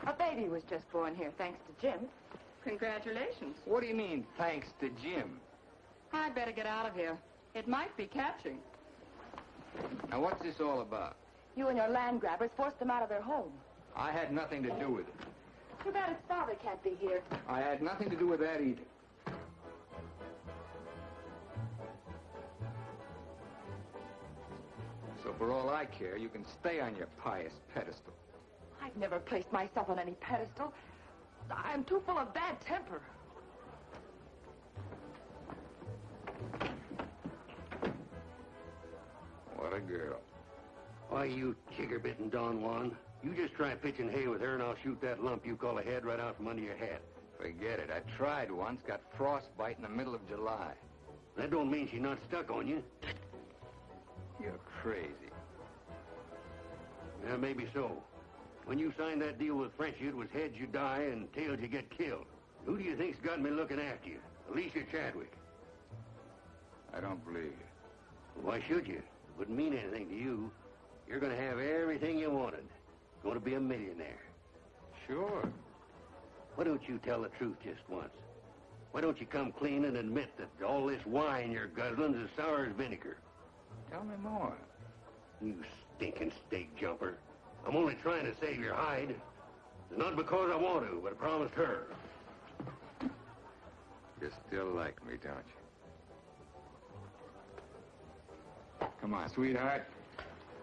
A baby was just born here, thanks to Jim. Congratulations. What do you mean, thanks to Jim? I'd better get out of here. It might be catching. Now, what's this all about? You and your land grabbers forced them out of their home. I had nothing to do with it. Too bad his father can't be here. I had nothing to do with that either. So for all I care, you can stay on your pious pedestal. I've never placed myself on any pedestal. I'm too full of bad temper. What a girl. Why, you chigger-bitten Don Juan. You just try pitching hay with her and I'll shoot that lump you call a head right out from under your hat. Forget it. I tried once, got frostbite in the middle of July. That don't mean she's not stuck on you. You're crazy. Yeah, maybe so. When you signed that deal with Frenchy, it was heads you die and tails you get killed. Who do you think's got me looking after you? Alicia Chadwick. I don't believe you. Why should you? It wouldn't mean anything to you. You're going to have everything you wanted. Going to be a millionaire. Sure. Why don't you tell the truth just once? Why don't you come clean and admit that all this wine you're guzzling is as sour as vinegar? Tell me more. You stinking steak jumper. I'm only trying to save your hide. It's not because I want to, but I promised her. You still like me, don't you? Come on, sweetheart.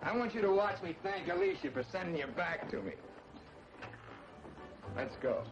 I want you to watch me thank Alicia for sending you back to me. Let's go.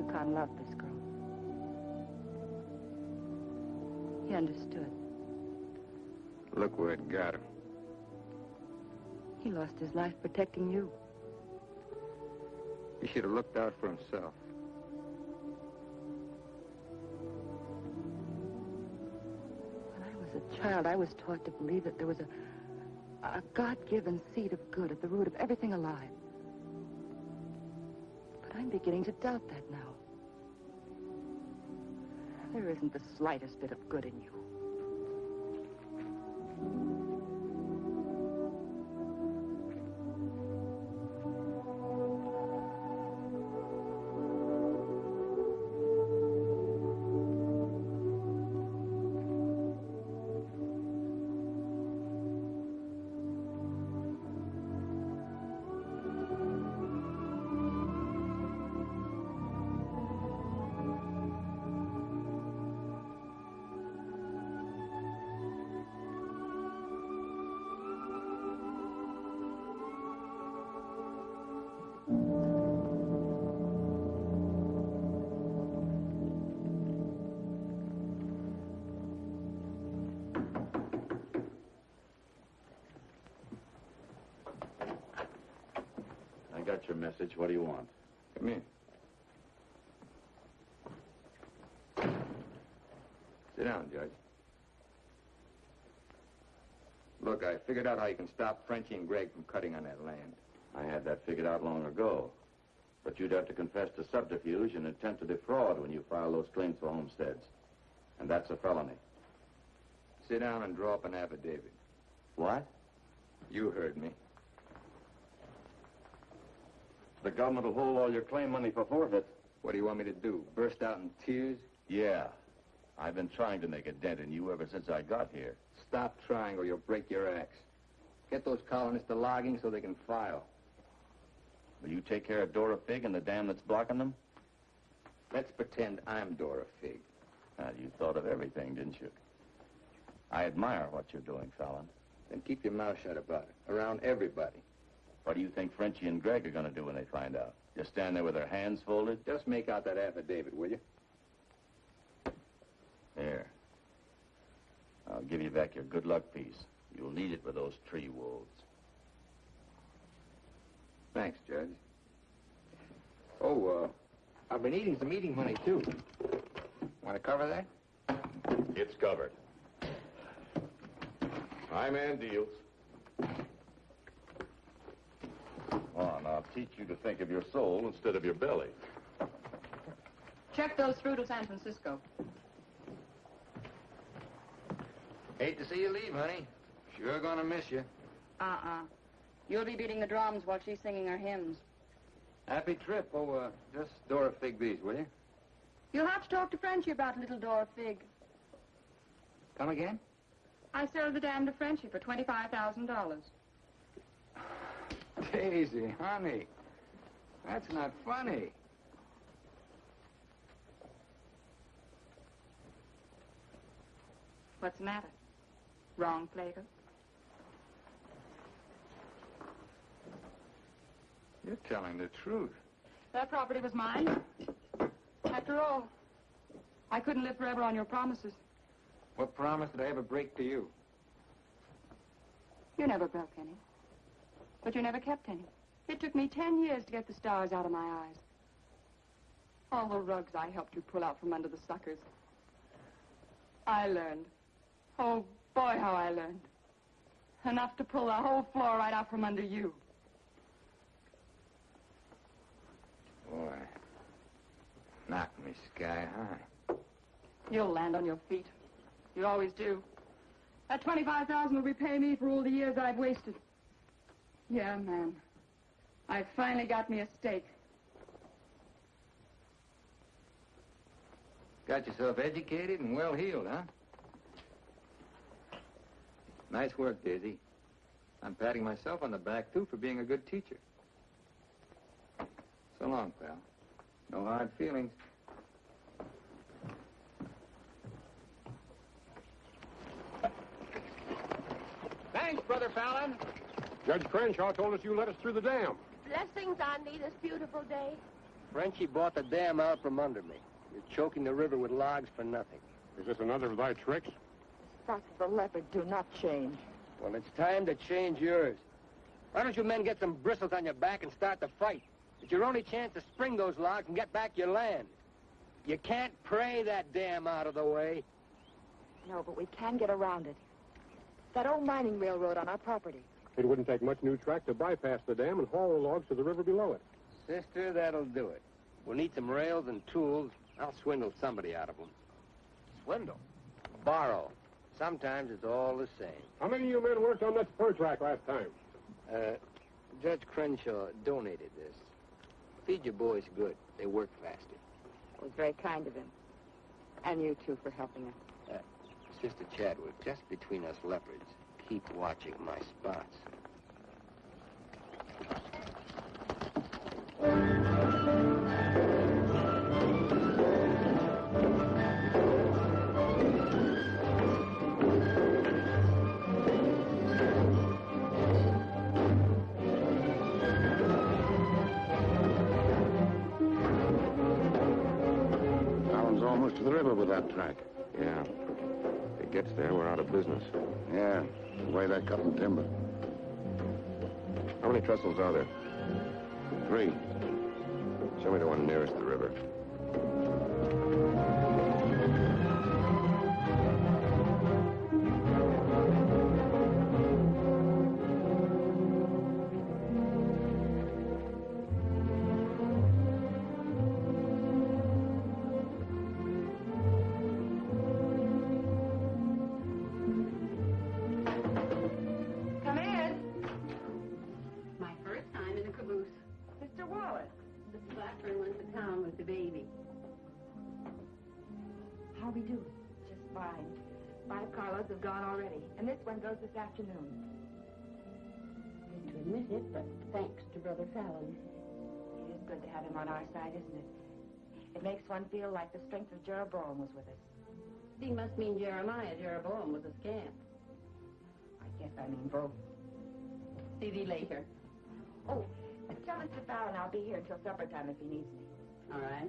Yukon loved this girl. He understood. Look where it got him. He lost his life protecting you. He should have looked out for himself. When I was a child, I was taught to believe that there was a God-given seed of good at the root of everything alive. But I'm beginning to doubt that now. There isn't the slightest bit of good in you. I got your message. What do you want? Come in. Sit down, Judge. Look, I figured out how you can stop Frenchie and Greg from cutting on that land. I had that figured out long ago. But you'd have to confess to subterfuge and attempt to defraud when you file those claims for homesteads. And that's a felony. Sit down and draw up an affidavit. What? You heard me. The government will hold all your claim money for forfeit. What do you want me to do? Burst out in tears? Yeah. I've been trying to make a dent in you ever since I got here. Stop trying or you'll break your axe. Get those colonists to logging so they can file. Will you take care of Dora Fig and the dam that's blocking them? Let's pretend I'm Dora Fig. You thought of everything, didn't you? I admire what you're doing, Fallon. Then keep your mouth shut about it. Around everybody. What do you think Frenchie and Greg are going to do when they find out? Just stand there with their hands folded? Just make out that affidavit, will you? Here. I'll give you back your good luck piece. You'll need it with those tree wolves. Thanks, Judge. Oh, I've been eating some eating money, too. Want to cover that? It's covered. My man deals. On, I'll teach you to think of your soul instead of your belly. Check those through to San Francisco. Hate to see you leave, honey. Sure gonna miss you. You'll be beating the drums while she's singing her hymns. Happy trip. Oh, just Dora Fig these, will you? You'll have to talk to Frenchie about little Dora Fig. Come again? I sold the dam to Frenchie for $25,000. Daisy, honey. That's not funny. What's the matter? Wrong flavor? You're telling the truth. That property was mine. After all, I couldn't live forever on your promises. What promise did I ever break to you? You never broke any. But you never kept any. It took me 10 years to get the stars out of my eyes. All the rugs I helped you pull out from under the suckers. I learned. Oh, boy, how I learned. Enough to pull the whole floor right out from under you. Boy, knocked me sky high. You'll land on your feet. You always do. That $25,000 will repay me for all the years I've wasted. Yeah, man. I finally got me a stake. Got yourself educated and well-heeled, huh? Nice work, Daisy. I'm patting myself on the back, too, for being a good teacher. So long, pal. No hard feelings. Thanks, Brother Fallon. Judge Crenshaw told us you let us through the dam. Blessings on thee this beautiful day. Frenchie bought the dam out from under me. You're choking the river with logs for nothing. Is this another of thy tricks? Thoughts of the leopard do not change. Well, it's time to change yours. Why don't you men get some bristles on your back and start the fight? It's your only chance to spring those logs and get back your land. You can't pray that dam out of the way. No, but we can get around it. That old mining railroad on our property. It wouldn't take much new track to bypass the dam and haul the logs to the river below it. Sister, that'll do it. We'll need some rails and tools. I'll swindle somebody out of them. Swindle? Borrow. Sometimes it's all the same. How many of you men worked on that spur track last time? Judge Crenshaw donated this. Feed your boys good. They work faster. It was very kind of him. And you, too, for helping us. Sister Chadwick, just between us leopards, keep watching my spots. Alan's almost to the river with that track. Yeah. If it gets there, we're out of business. Yeah, the way they're cutting timber. How many trestles are there? 3. Show me the one nearest the river. Come in. My first time in the caboose. Mr. Wallace. Mr. Blackburn went to town with the baby. How we do? Just fine. 5 carloads have gone already, and this one goes this afternoon. Hate to admit it, but thanks to Brother Fallon. It is good to have him on our side, isn't it? It makes one feel like the strength of Jeroboam was with us. He must mean Jeremiah. Jeroboam was a scamp. I guess I mean both. See thee later. Oh, tell Mr. Fallon I'll be here until supper time if he needs me. All right.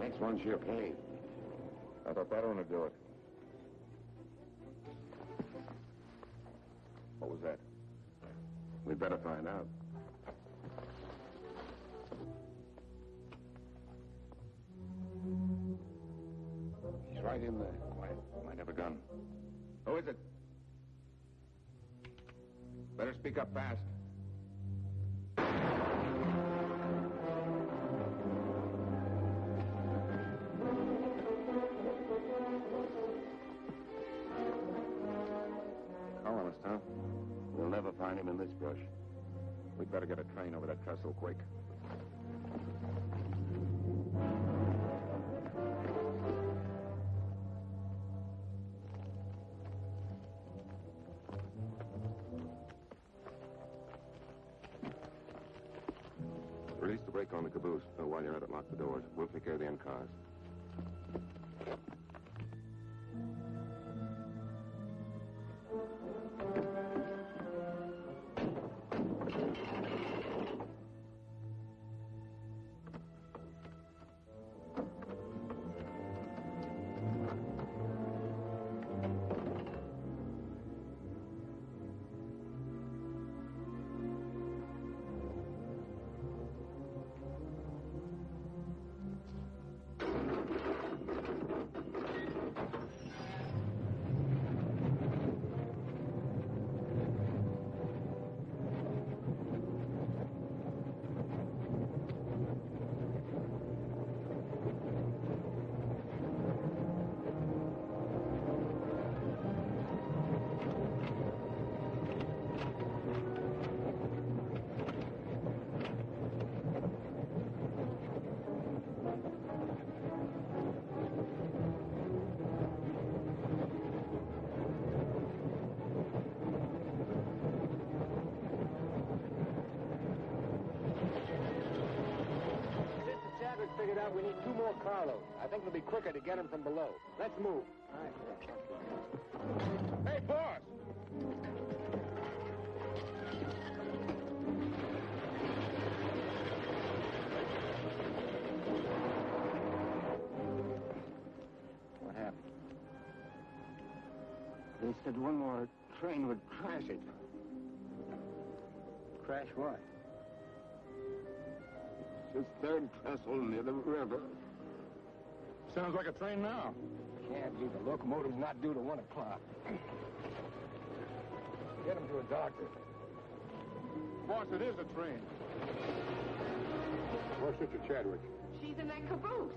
Next one's your pay. I thought that one would do it. What was that? We'd better find out. He's right in there. Might have a gun. Who is it? Better speak up fast. Colonist, huh? We'll never find him in this brush. We'd better get a train over that trestle quick. Release the brake on the caboose. While you're at it, lock the doors. We'll take care of the end cars. more carloads. I think it'll be quicker to get them from below. Let's move. All right. Hey, boss! What happened? They said one more train would crash it. Crash what? It's third trestle near the river. Sounds like a train now. Can't be. The locomotive's not due to 1 o'clock. Get him to a doctor. Boss, it is a train. Where's Sister Chadwick? She's in that caboose.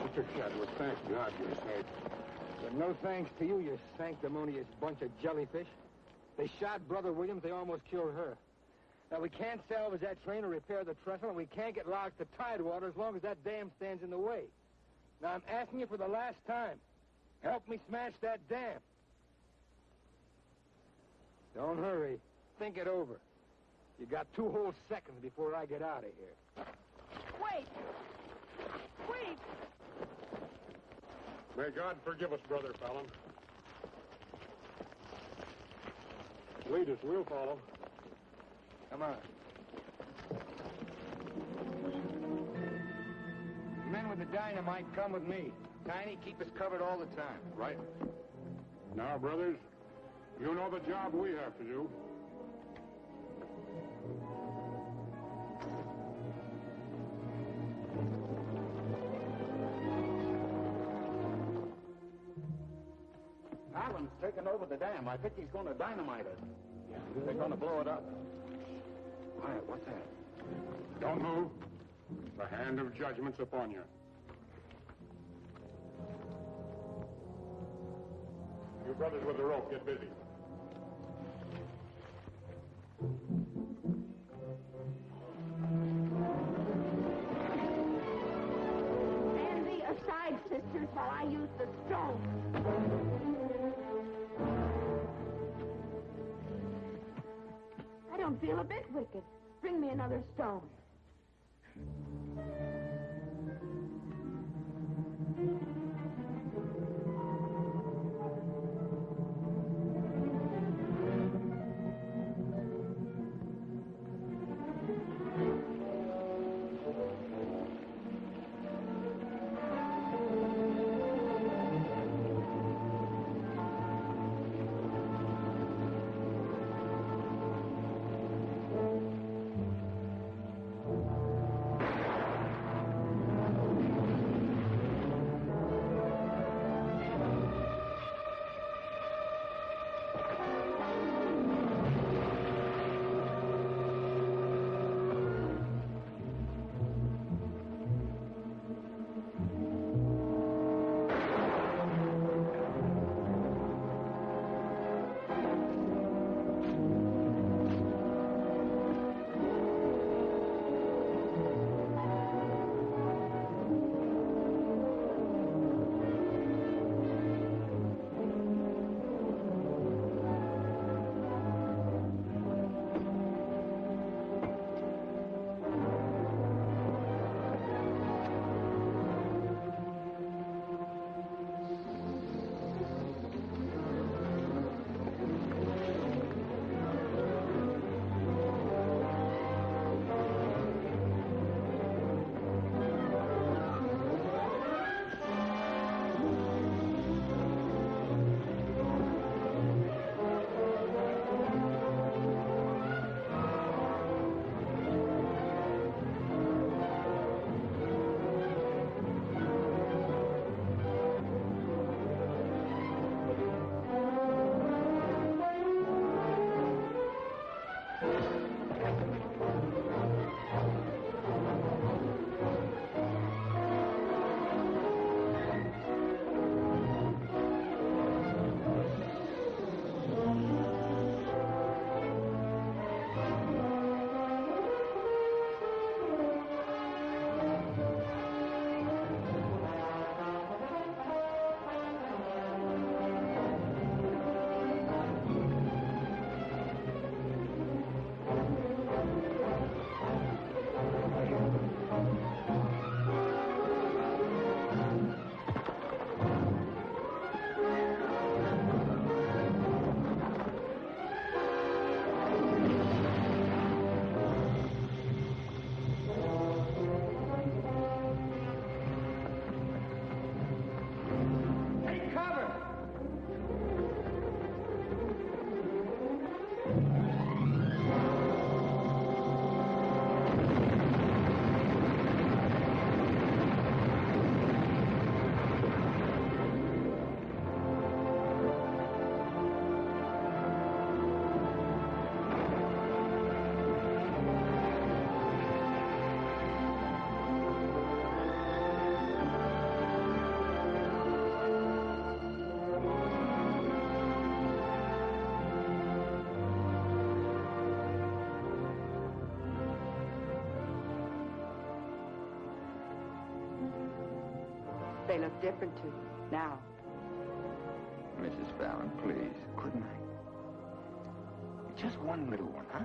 Sister Chadwick, thank God you're safe. But no thanks to you, you sanctimonious bunch of jellyfish. They shot Brother Williams, they almost killed her. Now, we can't salvage that train or repair the trestle, and we can't get locked to Tidewater as long as that dam stands in the way. Now, I'm asking you for the last time. Help me smash that dam. Don't hurry. Think it over. You got 2 whole seconds before I get out of here. Wait! Wait! May God forgive us, Brother Fallon. Lead us, we'll follow. Come on. The men with the dynamite come with me. Tiny, keep us covered all the time. Right. Now, brothers, you know the job we have to do. Alan's taken over the dam. I think he's going to dynamite it. They're going to blow it up. Quiet, what's that? Don't move. The hand of judgment's upon you. You brothers with the rope, get busy. Stand thee aside, sisters, while I use the stone. I don't feel a bit wicked. Bring me another stone. They look different to you now. Mrs. Fallon, please, good night. Just one little one, huh?